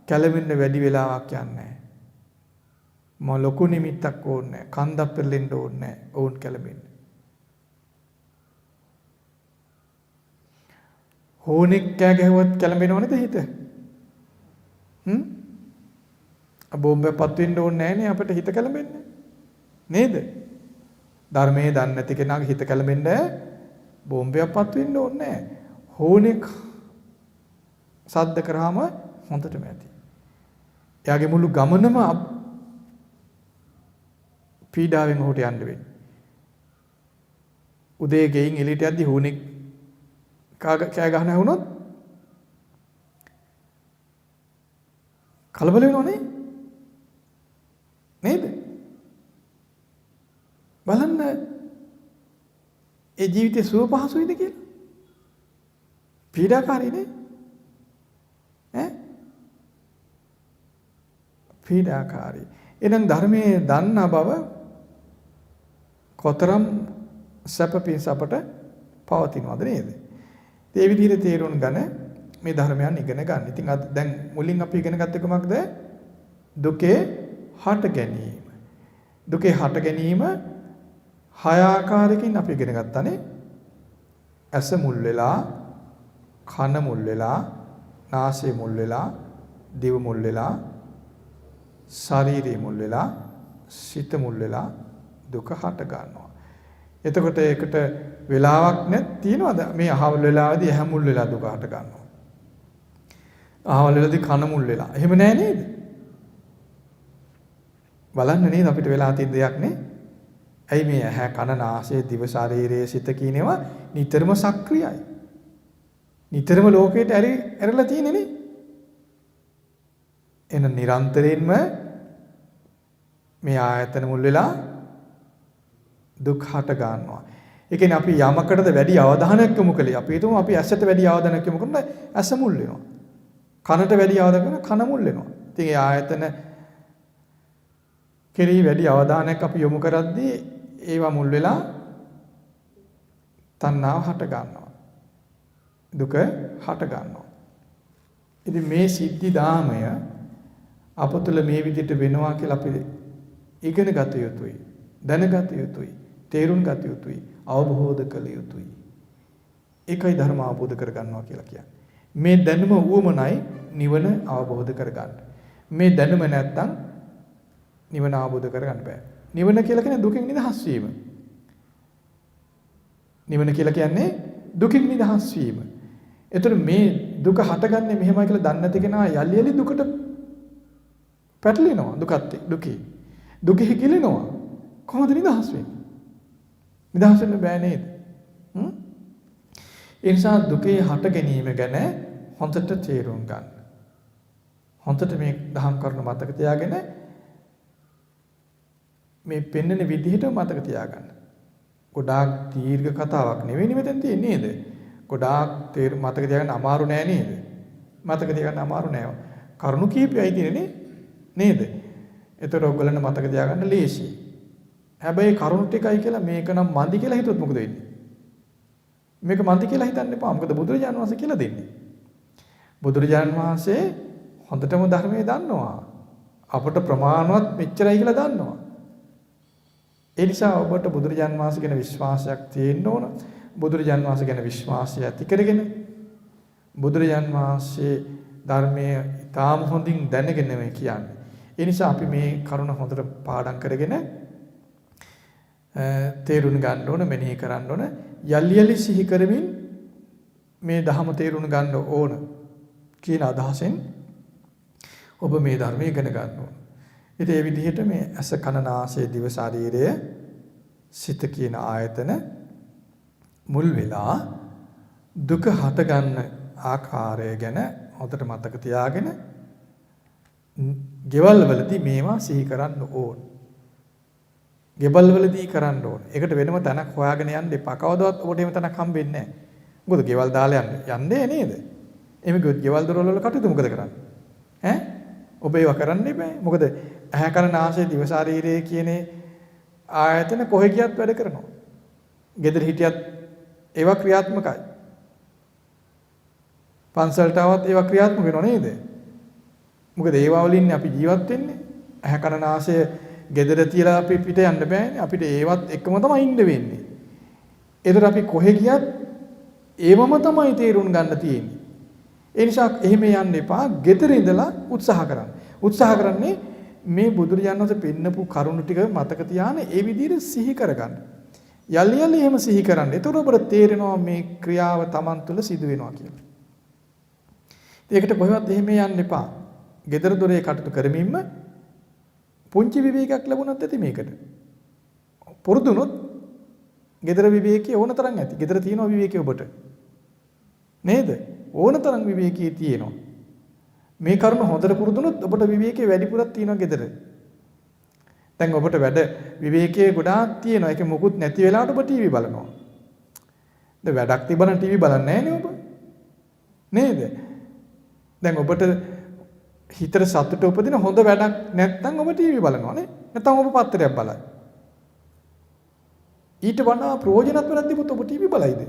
කැළඹෙන්න වැඩි වෙලාවක් යන්නේ නැහැ. මම ලොකු නිමිත්තක් ඕනේ නැහැ. කන්දක් පෙරලෙන්න ඕනේ නැහැ. ඔවුන් කැළඹෙන්න. හෝනෙක් කෑ ගැහුවත් කැළඹෙනව නේද හිත? බෝම්බයක්පත් වෙන්න ඕනේ නැහැ නේ අපිට හිත කැළඹෙන්නේ. නේද? ධර්මයේ දන්නේ නැති කෙනාගේ හිත කැළඹෙන්න බෝම්බයක්පත් වෙන්න ඕනේ නැහැ. හෝනෙක් සද්ද කරාම හොඳටම ඇති. එයාගේ මුළු ගමනම පීඩාවෙන් ඔහුට යන්න වෙන්නේ. උදේ ගෙයින් එළියට යද්දි හෝනෙක් කෑ ගහන වුණොත් කලබල වෙනවනේ. නේද? බලන්න ඒ ජීවිතේ සුව පහසුයිද කියලා. පීඩාකාරී නේ? ඈ? පීඩාකාරී. එහෙනම් ධර්මයේ දන්නා බව කොතරම් සැප පිණසපට පවතිනවද නේද? ඒ විදිහට තේරුම් ගන්න මේ ධර්මයන් ඉගෙන ගන්න. ඉතින් අද දැන් මුලින් අපි ඉගෙන ගත්තේ කොහොමද? දුකේ හට ගැනීම. දුකේ හට ගැනීම හය ආකාරයකින් අපි ඉගෙන ගත්තානේ. ඇස මුල් වෙලා, කන මුල් වෙලා, නාසය මුල් වෙලා, දිව මුල් වෙලා, ශරීරය මුල් වෙලා, සිත මුල් වෙලා දුක හට ගන්නවා. එතකොට ඒකට වෙලාවක් නැත් තියනවාද? මේ අහවල් වෙලාවේදී ඇහැ මුල් වෙලා දුක හට ගන්නවා. අහවල් වෙලාවේදී කන මුල් වෙලා. එහෙම නෑ නේද? බලන්න නේද අපිට වෙලා තියෙන දෙයක් නේ? ඇයි මේ ඇහැ කන නාසය දිව ශරීරයේ සිත කියනවා නිතරම සක්‍රියයි. නිතරම ලෝකයට ඇරලා තියෙන්නේ නේ. එන නිරන්තරයෙන්ම මේ ආයතන මුල් වෙලා දුක් හට ගන්නවා. ඒ කියන්නේ අපි යමකටද වැඩි අවධානයක් යොමු කළේ. අපි හිතමු අපි ඇසට වැඩි අවධානයක් යොමු කරනවා ඇස මුල් වෙනවා. කනට වැඩි අවධානයක් කරනවා කන මුල් වෙනවා. ඉතින් ඒ ආයතන කෙරෙහි වැඩි අවධානයක් අපි යොමු කරද්දී ඒවා මුල් වෙලා තණ්හාව හට ගන්නවා. දුක හට ගන්නවා. ඉතින් මේ සිද්ධි දාමය අප තුළ මේ විදිහට වෙනවා කියලා අපි ඉගෙන ගත යුතුයි. දැනගත යුතුයි. තේරුම් ගත යුතුයි. අවබෝධ කළ යුතුයි. ඒකයි ධර්ම අවබෝධ කරගන්නවා කියලා කියන්නේ. මේ දැනුම උවමනයි නිවන අවබෝධ කරගන්න. මේ දැනුම නැත්තම් නිවන අවබෝධ කරගන්න බෑ. නිවන කියලා කියන්නේ දුකෙන් නිදහස් වීම. නිවන කියලා කියන්නේ දුකින් නිදහස් වීම. ඒතර මේ දුක හටගන්නේ මෙහෙමයි කියලා දන්නේ නැති කෙනා යලි යලි දුකට පැටලෙනවා. දුකේ. දුකෙහි ගිලෙනවා. කොහොමද නිදහස් වෙන්නේ? නිදහස් වෙන්න බෑ නේද? ඒ නිසා දුකේ හට ගැනීම ගැන හොඳට තේරුම් ගන්න. හොඳට මේ දහම් කරුණු මතක තියාගෙන මේ පෙන්වන විදිහට මතක තියාගන්න. ගොඩාක් දීර්ඝ කතාවක් නෙවෙයි මෙතෙන් තියෙන්නේ නේද? ගොඩාක් මතක තියාගන්න අමාරු නෑ නේද? මතක තියාගන්න අමාරු නෑ. කරුණු කීපයයි තියෙන්නේ නේද? ඒතර ඔයගොල්ලන්ට මතක තියාගන්න ලේසියි. හැබැයි කරුණු ටිකයි කියලා මේක නම් මදි කියලා හිතුවොත් මොකද වෙන්නේ? මේක මදි කියලා හිතන්න එපා. මොකද බුදුරජාණන් වහන්සේ කියලා දෙන්නේ. බුදුරජාණන් වහන්සේ හොඳටම ධර්මයේ දන්නවා. අපට ප්‍රමාණවත් මෙච්චරයි කියලා දන්නවා. ඒ නිසා ඔබට බුදුරජාණන් වහන්සේ ගැන විශ්වාසයක් තියෙන්න ඕන. බුදුරජාණන් වහන්සේ ගැන විශ්වාසය ඇති කරගෙන බුදුරජාණන් වහන්සේ ධර්මයේ ඊටාම හොඳින් දැනගෙන මේ කියන්නේ. ඒ නිසා අපි මේ කරුණ හොඳට පාඩම් කරගෙන තේරුම් ගන්න ඕන, මෙනෙහි කරන්න ඕන, යලි යලි සිහි කරමින් මේ ධහම තේරුම් ගන්න ඕන කියන අදහසෙන් ඔබ මේ ධර්මය ඉගෙන ගන්න ඕන. ඉතින් මේ විදිහට මේ ඇස කන නාසය දිව ශරීරය සිත කියන ආයතන මුල් වෙලා දුක හට ගන්න ආකාරය ගැන හොඳට මතක තියාගෙන ගෙවල් වලදී මේවා සිහි කරන්න ඕන. ගෙවල් වලදී කරන්න ඕන. ඒකට වෙනම තැනක් හොයාගෙන යන්න එපා. කවදාවත් ඔබට එහෙම තැනක් හම්බෙන්නේ නැහැ. මොකද ගෙවල් දාලා යන්නේ නේද? එහෙම කිව්වොත් ගෙවල් දොරවල් වල කටයුතු මොකද කරන්නේ? ඈ? ඔබ ඒවා කරන්න බෑ. මොකද ඇහැ කන නාසය දිව ශරීරය කියන ආයතන කොහෙ ගියත් වැඩ කරනවා. ගෙදර හිටියත් ඒවා ක්‍රියාත්මකයි. පන්සලට આવත් ඒවා ක්‍රියාත්මක වෙනව නේද? මොකද ඒවා වලින් අපි ජීවත් වෙන්නේ. ඇහැ කන නාසය ගෙදර තියලා අපි පිට යන්න බෑනේ. අපිට ඒවත් එක්කම තමයි ඉන්න වෙන්නේ. ඒතර අපි කොහෙ ගියත් ඒවම තමයි තේරුම් ගන්න තියෙන්නේ. ඒ නිසා එහෙම යන්න එපා. ගෙදර ඉඳලා උත්සාහ කරන්න. උත්සාහ කරන්නේ මේ බුදුරජාණන් වහන්සේ පෙන්නපු කරුණු ටික මතක තියාගෙන ඒ විදිහට සිහි කරගන්න. යලි යලි එහෙම සිහි කරන්න. ඒතර ඔබට තේරෙනවා මේ ක්‍රියාව Taman තුල සිදු වෙනවා කියලා. ඒකට කොහෙවත් එහෙම යන්න එපා. ගෙදර දොරේ කටයුතු කරමින්ම පුංචි විවේකයක් ලැබුණත් ඇති මේකට. පුරුදුනොත් ගෙදර විවේකී ඕන තරම් ඇති. ගෙදර තියෙනවා විවේකී ඔබට. නේද? ඕන තරම් විවේකී තියෙනවා. මේ කරුණ හොඳට පුරුදුනොත් ඔබට විවේකී වැඩිපුරක් තියෙනවා ගෙදර. දැන් ඔබට වැඩ විවේකයේ ගොඩාක් තියෙනවා. ඒක මොකුත් නැති වෙලාවට ඔබ ටීවී බලනවා. දැන් වැඩක් තිබුණා ටීවී බලන්නේ නැහැ නේ ඔබ. නේද? දැන් ඔබට හිතට සතුට උපදින හොඳ වැඩක් නැත්නම් ඔබ ටීවී බලනවා නේ. නැත්නම් ඔබ පත්තරයක් බලයි. ඊට වඩා ප්‍රයෝජනවත් වැඩක් තිබුත් ඔබ ටීවී බලයිද?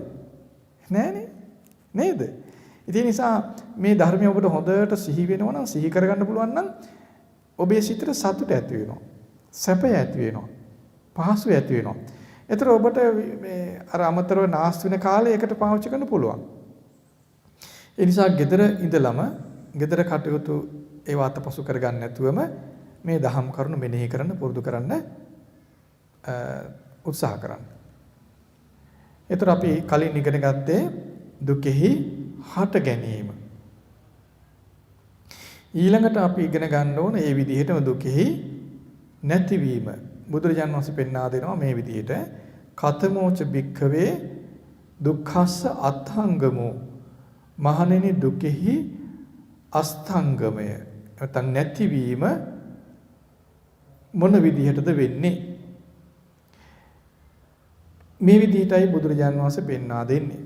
නෑනේ. නේද? ඉතින් නිසා මේ ධර්මය ඔබට හොඳට සිහි වෙනවා නම් සිහි කරගන්න පුළුවන් නම් ඔබේ සිතට සතුට ඇති වෙනවා. සැපය ඇති වෙනවා. පහසුව ඇති වෙනවා. ඒතර ඔබට මේ අර අමතරව නාස්ති වෙන කාලේ ඒකට පාවිච්චි කරන්න පුළුවන්. ඒ නිසා gedara ඉඳලම gedara කටයුතු ඒව අතපසු කරගන්න නැතුවම මේ දහම් කරුණු මෙනෙහි කරන්න පුරුදු කරන්න උත්සාහ කරන්න. ඒතර අපි කලින් ඉගෙන ගත්තේ දුකෙහි හට ගැනීම. ඊළඟට අපි ඉගෙන ගන්න ඕන මේ විදිහටම දුකෙහි නැතිවීම. බුදුරජාණන් වහන්සේ පෙන්වා දෙනවා මේ විදිහට කතමෝච භික්ඛවේ දුක්ඛස්ස අත්ථංගමෝ මහණෙනි දුකෙහි අස්තංගමය නැත්නම් නැතිවීම මොන විදිහටද වෙන්නේ? මේ විදිහටයි බුදුරජාන් වහන්සේ පෙන්වා දෙන්නේ.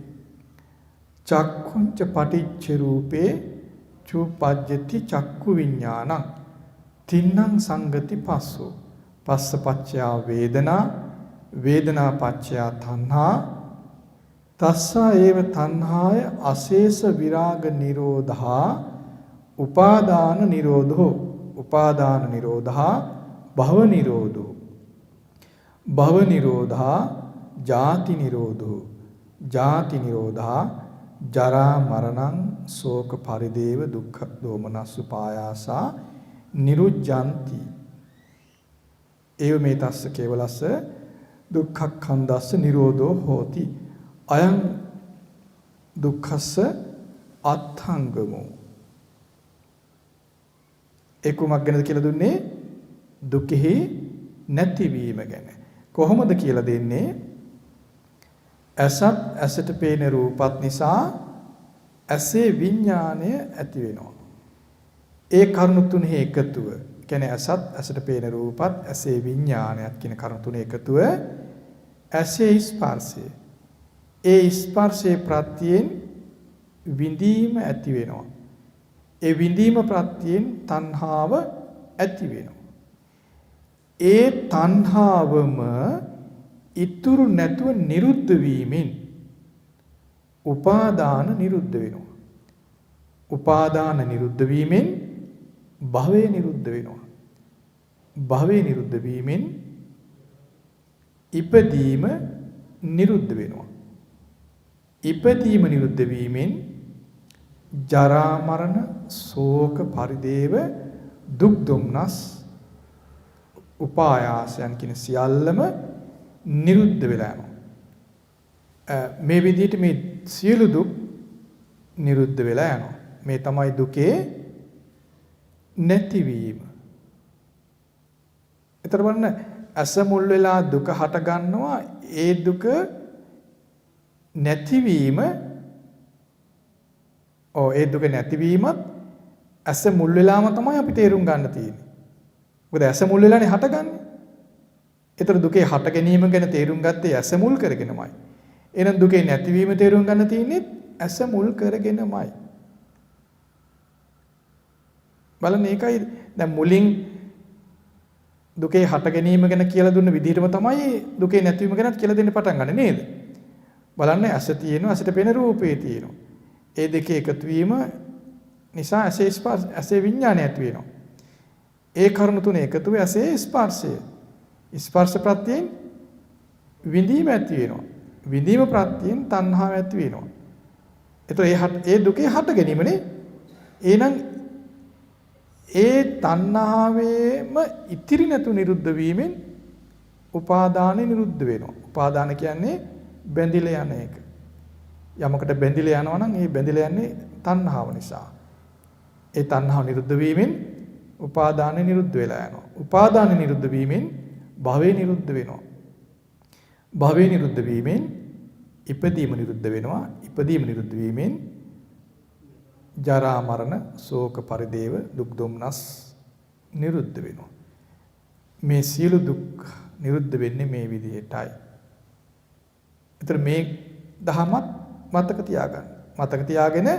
චක්ඛුංච පටිච්ච රූපේ චුප්පජ්ජති චක්කු විඥානං තින්නම් සංගති පස්සෝ පස්සපච්චයා වේදනා වේදනා පච්චයා තණ්හා තස්සා ඒව තණ්හාය අශේෂ විරාග නිරෝධා උපාදාන නිරෝධෝ උපාදාන නිරෝධා භව නිරෝධෝ භව නිරෝධා ජාති නිරෝධෝ ජාති නිරෝධා ජරා මරණං ශෝක පරිදේව දුක්ඛ දෝමනස්ස පායාසා නිරුද්ධಂತಿ ඒව මේ තස්ස කේවලස්ස දුක්ඛඛන්දස්ස නිරෝධෝ හෝති අයං දුක්ඛස්ස අත්ථංගමෝ ඒ කුමක් ගැනද කියලා දුන්නේ දුකෙහි නැතිවීම ගැන කොහොමද කියලා දෙන්නේ ඇසත් ඇසට පේන රූපත් නිසා ඇසේ විඥාණය ඇති වෙනවා ඒ කරුණු තුනේ එකතුව කියන්නේ ඇසත් ඇසට පේන රූපත් ඇසේ විඥාණයත් කියන කරුණු තුනේ එකතුව ඇසේ ස්පර්ශය ඒ ස්පර්ශයේ ප්‍රත්‍යයෙන් විඳීම ඇති වෙනවා ඒ විඳීම ප්‍රත්‍යයෙන් තණ්හාව ඇති වෙනවා ඒ තණ්හාවම ඉතුරු නැතුව නිරුද්ධ වීමෙන් උපාදාන නිරුද්ධ වෙනවා උපාදාන නිරුද්ධ වීමෙන් භවය නිරුද්ධ වෙනවා භවය නිරුද්ධ වීමෙන් ඉපදීම නිරුද්ධ වෙනවා ඉපදීම නිරුද්ධ වීමෙන් ජරා මරණ ශෝක පරිදේව දුක් දුම්නස් උපායාසයන් කියන සියල්ලම නිරුද්ධ වෙලා යනවා මේ විදිහට මේ සියලු දුක් නිරුද්ධ වෙලා යනවා මේ තමයි දුකේ නැතිවීම. ඒතර බලන්න අස මුල් වෙලා දුක හට ගන්නවා ඒ දුක නැතිවීම ඒ දුක නැතිවීමත් අස මුල් වෙලාම තමයි අපි තේරුම් ගන්න තියෙන්නේ. මොකද අස මුල් වෙලානේ හටගන්නේ. ඒතර දුකේ හට ගැනීම ගැන තේරුම් ගත්තේ අස මුල් කරගෙනමයි. එහෙනම් දුකේ නැතිවීම තේරුම් ගන්න තියෙන්නේ අස මුල් කරගෙනමයි. බලන්න ඒකයි දැන් මුලින් දුකේ හට ගැනීම ගැන කියලා දුන්න විදිහටම තමයි දුකේ නැතිවීම ගැනත් කියලා දෙන්න පටන් ගන්න නේද? බලන්න ඇස තියෙනවා ඇසට පෙනෙන රූපේ තියෙනවා. ඒ දෙකේ එකතු වීම නිසා ඇසේ ස්පර්ශ ඇසේ විඥානය ඇති වෙනවා. ඒ කරුණු තුන එකතු වෙ ඇසේ ස්පර්ශය. ස්පර්ශ ප්‍රත්‍යයෙන් විඳීම ඇති වෙනවා. විඳීම ප්‍රත්‍යයෙන් තණ්හාව ඇති වෙනවා. ඒතකොට ඒ දුකේ හට ගැනීමනේ. එහෙනම් ඒ තණ්හාවේම ඉතිරි නැතු නිරුද්ධ වීමෙන් උපාදානෙ නිරුද්ධ වෙනවා. උපාදාන කියන්නේ බැඳිලා යන එක. යමකට බැඳිලා යනවා නම් ඒ බැඳිලා යන්නේ තණ්හාව නිසා. ඒ තණ්හාව නිරුද්ධ වීමෙන් උපාදානෙ නිරුද්ධ වෙලා යනවා. උපාදානෙ නිරුද්ධ වීමෙන් භවය නිරුද්ධ වෙනවා. භවය නිරුද්ධ වීමෙන් ඉපදීම නිරුද්ධ වෙනවා. ඉපදීම නිරුද්ධ වීමෙන් ජරා මරණ ශෝක පරිදේව දුක් දුම්නස් නිරුද්ධ වෙනවා. මේ සියලු දුක් නිරුද්ධ වෙන්නේ මේ විදිහටයි. ඒතර මේ දහමත් මතක තියාගන්න. මතක තියාගෙන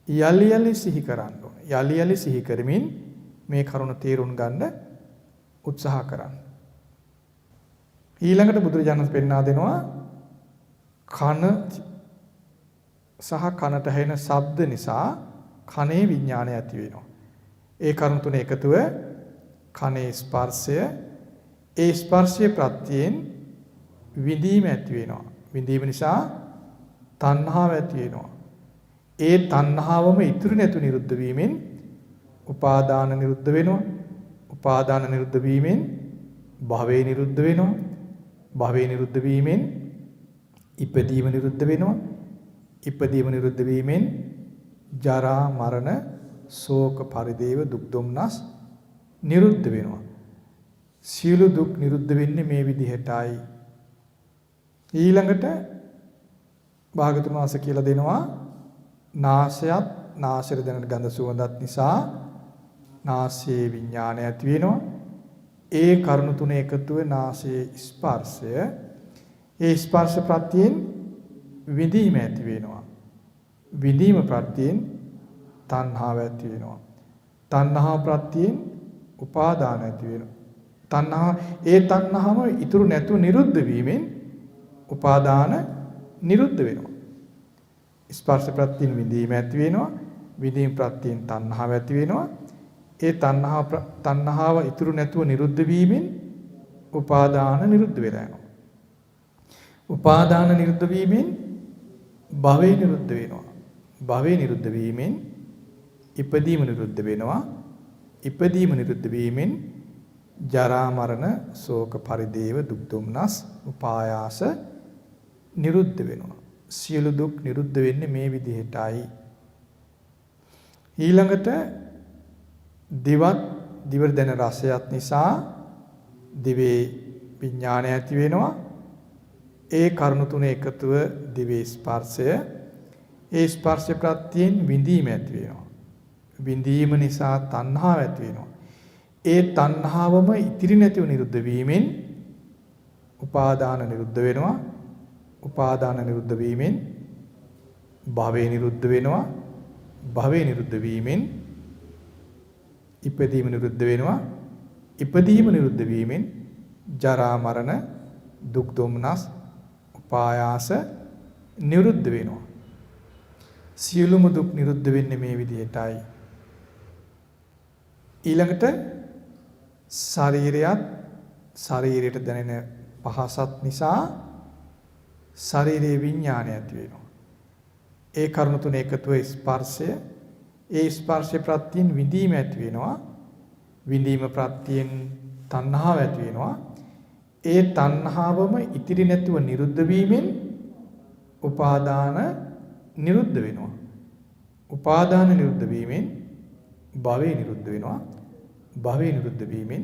යලි යලි සිහි කරන්න ඕනේ. යලි යලි සිහි කරමින් මේ කරුණ තේරුම් ගන්න උත්සාහ කරන්න. ඊළඟට බුදුරජාණන් පෙන්වා දෙනවා කන සහ කනට ඇහෙන ශබ්ද නිසා කනේ විඥානය ඇති වෙනවා. ඒ කරුණු තුන එකතුව කනේ ස්පර්ශය ඒ ස්පර්ශයේ ප්‍රත්‍යයෙන් විඳීම ඇති වෙනවා. විඳීම නිසා තණ්හාව ඇති වෙනවා. ඒ තණ්හාවම ඉතුරු නැතු නිරුද්ධ වීමෙන් උපාදාන නිරුද්ධ වෙනවා. උපාදාන නිරුද්ධ වීමෙන් භවය නිරුද්ධ වෙනවා. භවය නිරුද්ධ වීමෙන් ඉපදීම නිරුද්ධ වෙනවා. ඉපදීම නිරුද්ධ වීමෙන් ජරා මරණ ශෝක පරිදේව දුක් දුම්නස් නිරුද්ධ වෙනවා. සියලු දුක් නිරුද්ධ වෙන්නේ මේ විදිහටයි. ඊළඟට භාගතුන් වහන්සේ කියලා දෙනවා නාසයත් නාසයට දැනෙන ගඳ සුවඳත් නිසා නාසයේ විඥානය ඇති වෙනවා. ඒ කරුණු තුන එකතුව නාසයේ ස්පර්ශය. ඒ ස්පර්ශ ප්‍රත්‍යයෙන් විඳීම ඇති වෙනවා. විඳීම ප්‍රත්‍යයෙන් තණ්හාව ඇති වෙනවා. තණ්හා ප්‍රත්‍යයෙන් උපාදාන ඇති වෙනවා. තණ්හාව ඉතුරු නැතුව නිරුද්ධ වීමෙන් උපාදාන නිරුද්ධ වෙනවා. ස්පර්ශ ප්‍රත්‍යයෙන් විඳීම ඇති වෙනවා. විඳීම ප්‍රත්‍යයෙන් තණ්හාව ඇති වෙනවා. ඒ තණ්හාව ඉතුරු නැතුව නිරුද්ධ වීමෙන් උපාදාන නිරුද්ධ වෙලා යනවා. උපාදාන නිරුද්ධ වීමෙන් භවය නිරුද්ධ වෙනවා. භවය නිරුද්ධ වීමෙන් ඉපදීම නිරුද්ධ වෙනවා. ඉපදීම නිරුද්ධ වීමෙන් ජරා මරණ ශෝක පරිදේව දුක් දුම්නස් උපායාස නිරුද්ධ වෙනවා. සියලු දුක් නිරුද්ධ වෙන්නේ මේ විදිහටයි. ඊළඟට දිවට දැනෙන රසයත් නිසා දිවේ විඥානය ඇති වෙනවා. ඒ කරුණු තුන එකතුව දිවේ ස්පර්ශය. ඒ ස්පර්ශ ප්‍රත්‍යයෙන් විඳීම ඇති වෙනවා. විඳීම නිසා තණ්හාව ඇති වෙනවා. ඒ තණ්හාවම ඉතිරි නැතිව නිරුද්ධ වීමෙන් උපාදාන නිරුද්ධ වෙනවා. උපාදාන නිරුද්ධ වීමෙන් භවය නිරුද්ධ වෙනවා. භවය නිරුද්ධ වීමෙන් ඉපදීම නිරුද්ධ වෙනවා. ඉපදීම නිරුද්ධ වීමෙන් ජරා මරණ දුක් දුම්නස් උපායාස නිරුද්ධ වෙනවා. සියලුම දුක් නිරුද්ධ වෙන්නේ මේ විදිහටයි. ඊළඟට ශරීරයට දැනෙන පහසත් නිසා ශරීරයේ විඥානය ඇති වෙනවා. ඒ කරුණු තුන එකතුව ස්පර්ශය. ඒ ස්පර්ශ ප්‍රත්‍යයෙන් විඳීම ඇති වෙනවා. විඳීම ප්‍රත්‍යයෙන් තණ්හාව ඇති වෙනවා. ඒ තණ්හාවම ඉතිරි නැතුව නිරුද්ධ වීමෙන් උපාදාන නිරුද්ධ වෙනවා. උපාදාන නිරුද්ධ වීමෙන් භවය නිරුද්ධ වෙනවා. භවය නිරුද්ධ වීමෙන්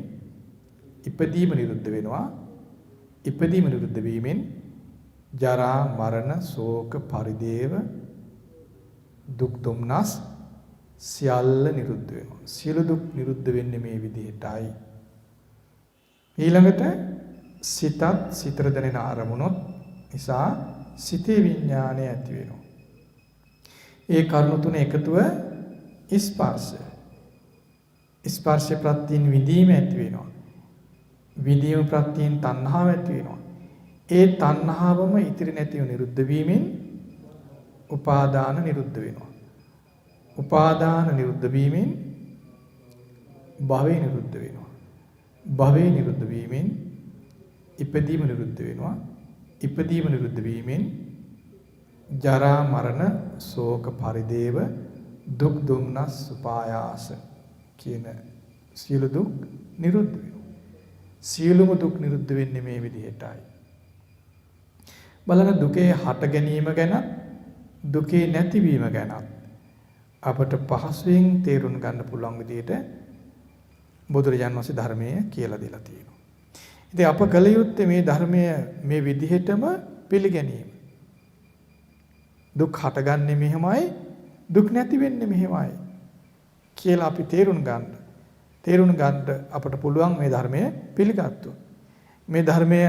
ඉපදීම නිරුද්ධ වෙනවා. ඉපදීම නිරුද්ධ වීමෙන් ජරා මරණ ශෝක පරිදේව දුක් දුම්නස් සියල්ල නිරුද්ධ වෙනවා. සියලු දුක් නිරුද්ධ වෙන්නේ මේ විදිහටයි. ඊළඟට සිතට දැනෙන අරමුණොත් නිසා සිතේ විඥානය ඇති වෙනවා. ඒ කරුණු තුන එකතුව ස්පර්ශය. ස්පර්ශ ප්‍රත්‍යයෙන් විඳීම ඇති වෙනවා. විඳීම ප්‍රත්‍යයෙන් තණ්හාව ඇති වෙනවා. ඒ තණ්හාවම ඉතිරි නැතිව නිරුද්ධ වීමෙන් උපාදාන නිරුද්ධ වෙනවා. උපාදාන නිරුද්ධ වීමෙන් භවය නිරුද්ධ වෙනවා. භවය නිරුද්ධ වීමෙන් ඉපදීම නිරුද්ධ වෙනවා. ඉපදීම නිරුද්ධ වීමෙන් ජරා මරණ ශෝක පරිදේව දුක් දුම්නස් උපායාස කියන සියලු දුක් නිරුද්ධ වෙනවා. සියලුම දුක් නිරුද්ධ වෙන්නේ මේ විදිහටයි. බලන දුකේ හට ගැනීම ගැන දුකේ නැතිවීම ගැන අපට පහසුවෙන් තේරුම් ගන්න පුළුවන් විදිහට බුදුරජාණන් වහන්සේ ධර්මයේ කියලා දීලා තියෙනවා. ඉතින් අප කල යුත්තේ මේ ධර්මය මේ විදිහටම පිළිගැනීම. දුක් හටගන්නේ මෙහෙමයි, දුක් නැති වෙන්නේ මෙහෙමයි කියලා අපි තේරුම් ගන්න අපට පුළුවන් මේ ධර්මය පිළිගත්තොත්. මේ ධර්මය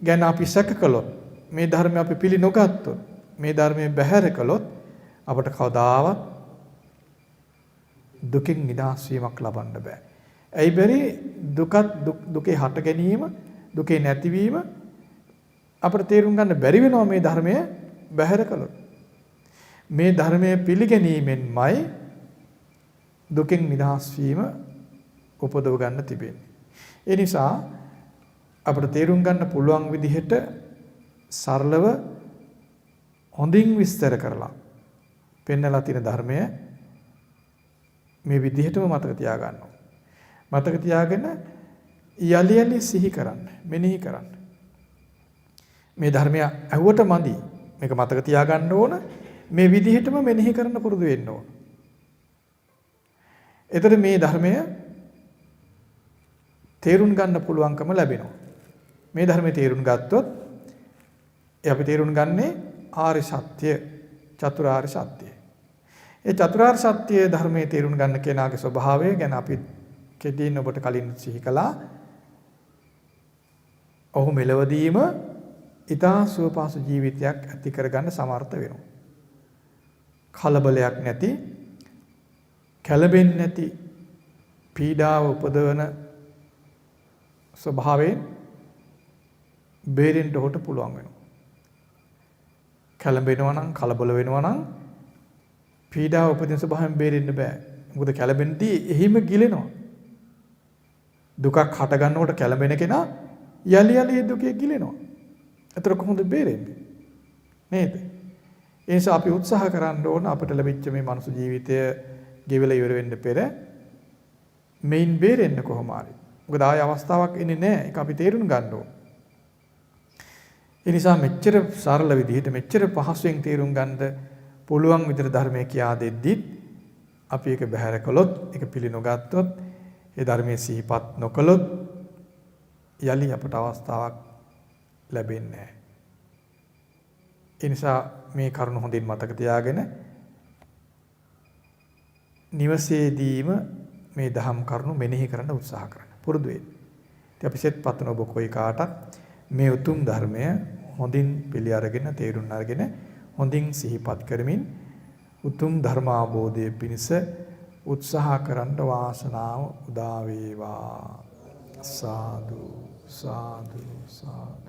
ගැන අපි සැක කළොත්, මේ ධර්මය අපි පිළි නොගත්තොත්, මේ ධර්මයේ බැහැර කළොත් අපට කවදාවත් දුකින් නිදහස් වීමක් ලබන්න බෑ. ඇයි බැරි? දුකේ හට ගැනීම, දුකේ නැතිවීම අපට තේරුම් ගන්න බැරි වෙනවා මේ ධර්මය බැහැර කළොත්. මේ ධර්මයේ පිළිගැනීමෙන්මයි දුකින් නිදහස් වීම උපදව ගන්න තිබෙන්නේ. ඒ නිසා අපට තේරුම් ගන්න පුළුවන් විදිහට සරලව හොඳින් විස්තර කරලා පෙන්නලා තියෙන ධර්මය මේ විදිහටම මතක තියාගන්න. මතක තියාගෙන යලි යලි සිහි කරන්න, මෙනෙහි කරන්න. මේ ධර්මය ඇහුවට මදි. මේක මතක තියාගන්න ඕන. මේ විදිහටම මෙනෙහි කරන්න පුරුදු වෙන්න ඕන. එතකොට මේ ධර්මය තේරුම් ගන්න පුළුවන්කම ලැබෙනවා. මේ ධර්මයේ තේරුම් ගත්තොත් අපි තේරුම් ගන්නේ ආර්ය සත්‍ය චතුරාර්ය සත්‍යය. ඒ චතුරාර්ය සත්‍ය ධර්මයේ තේරුම් ගන්න කෙනාගේ ස්වභාවය ගැන අපි කෙටියෙන් ඔබට කලින් සිහි කළා. ඔහු මෙලවදීම ඊතා සුවපහසු ජීවිතයක් ඇති කරගන්න සමර්ථ වෙනවා. කලබලයක් නැති, කැළඹෙන්නේ නැති, පීඩාව උපදවන ස්වභාවයෙන් බේරෙන්න ඔහුට පුළුවන් වෙනවා. කැළඹෙනවා නම්, කලබල වෙනවා නම් පීඩාව උපදින ස්වභාවයෙන් බේරෙන්න බෑ. මොකද කැළඹෙන්නදී එහිම ගිලෙනවා. දුකක් හට ගන්නකොට කැළඹෙන කෙනා යලි යලි දුකේ ගිලෙනවා. ඒතර කොහොමද බේරෙන්නේ? නේද? ඒ නිසා අපි උත්සාහ කරන්න ඕන අපිට ලැබිච්ච මේ මනුස්ස ජීවිතය ගෙවිලා ඉවර වෙන්න පෙර මේන් බේරෙන්න කොහොම හරි. මොකද ආය අවස්ථාවක් එන්නේ නැහැ. ඒක අපි තේරුම් ගන්න ඕන. ඒ නිසා මෙච්චර සරල විදිහට මෙච්චර පහසුවෙන් තේරුම් ගන්න පුළුවන් විදිහට ධර්මයේ කියා දෙද්දිත් අපි ඒක බැහැර කළොත්, ඒක පිළිනොගත්තොත්, ඒ ධර්මයේ සිහිපත් නොකළොත් යලි අපට අවස්ථාවක් ලැබෙන්නේ නැහැ. ඒ නිසා මේ කරුණ හොඳින් මතක තියාගෙන නිවසේදීම මේ දහම් කරුණු මෙනෙහි කරන්න උත්සාහ කරන්න. පුරුදු වෙන්න. ඉතින් අපි සෙත් පතන ඔබ කොයි කාටත් මේ උතුම් ධර්මය හොඳින් පිළි අරගෙන තේරුම් අරගෙන හොඳින් සිහිපත් කරමින් උතුම් ධර්ම අවබෝධයේ පිණිස උත්සාහ කරන්න වාසනාව උදා වේවා. සාදු සාදු සාදු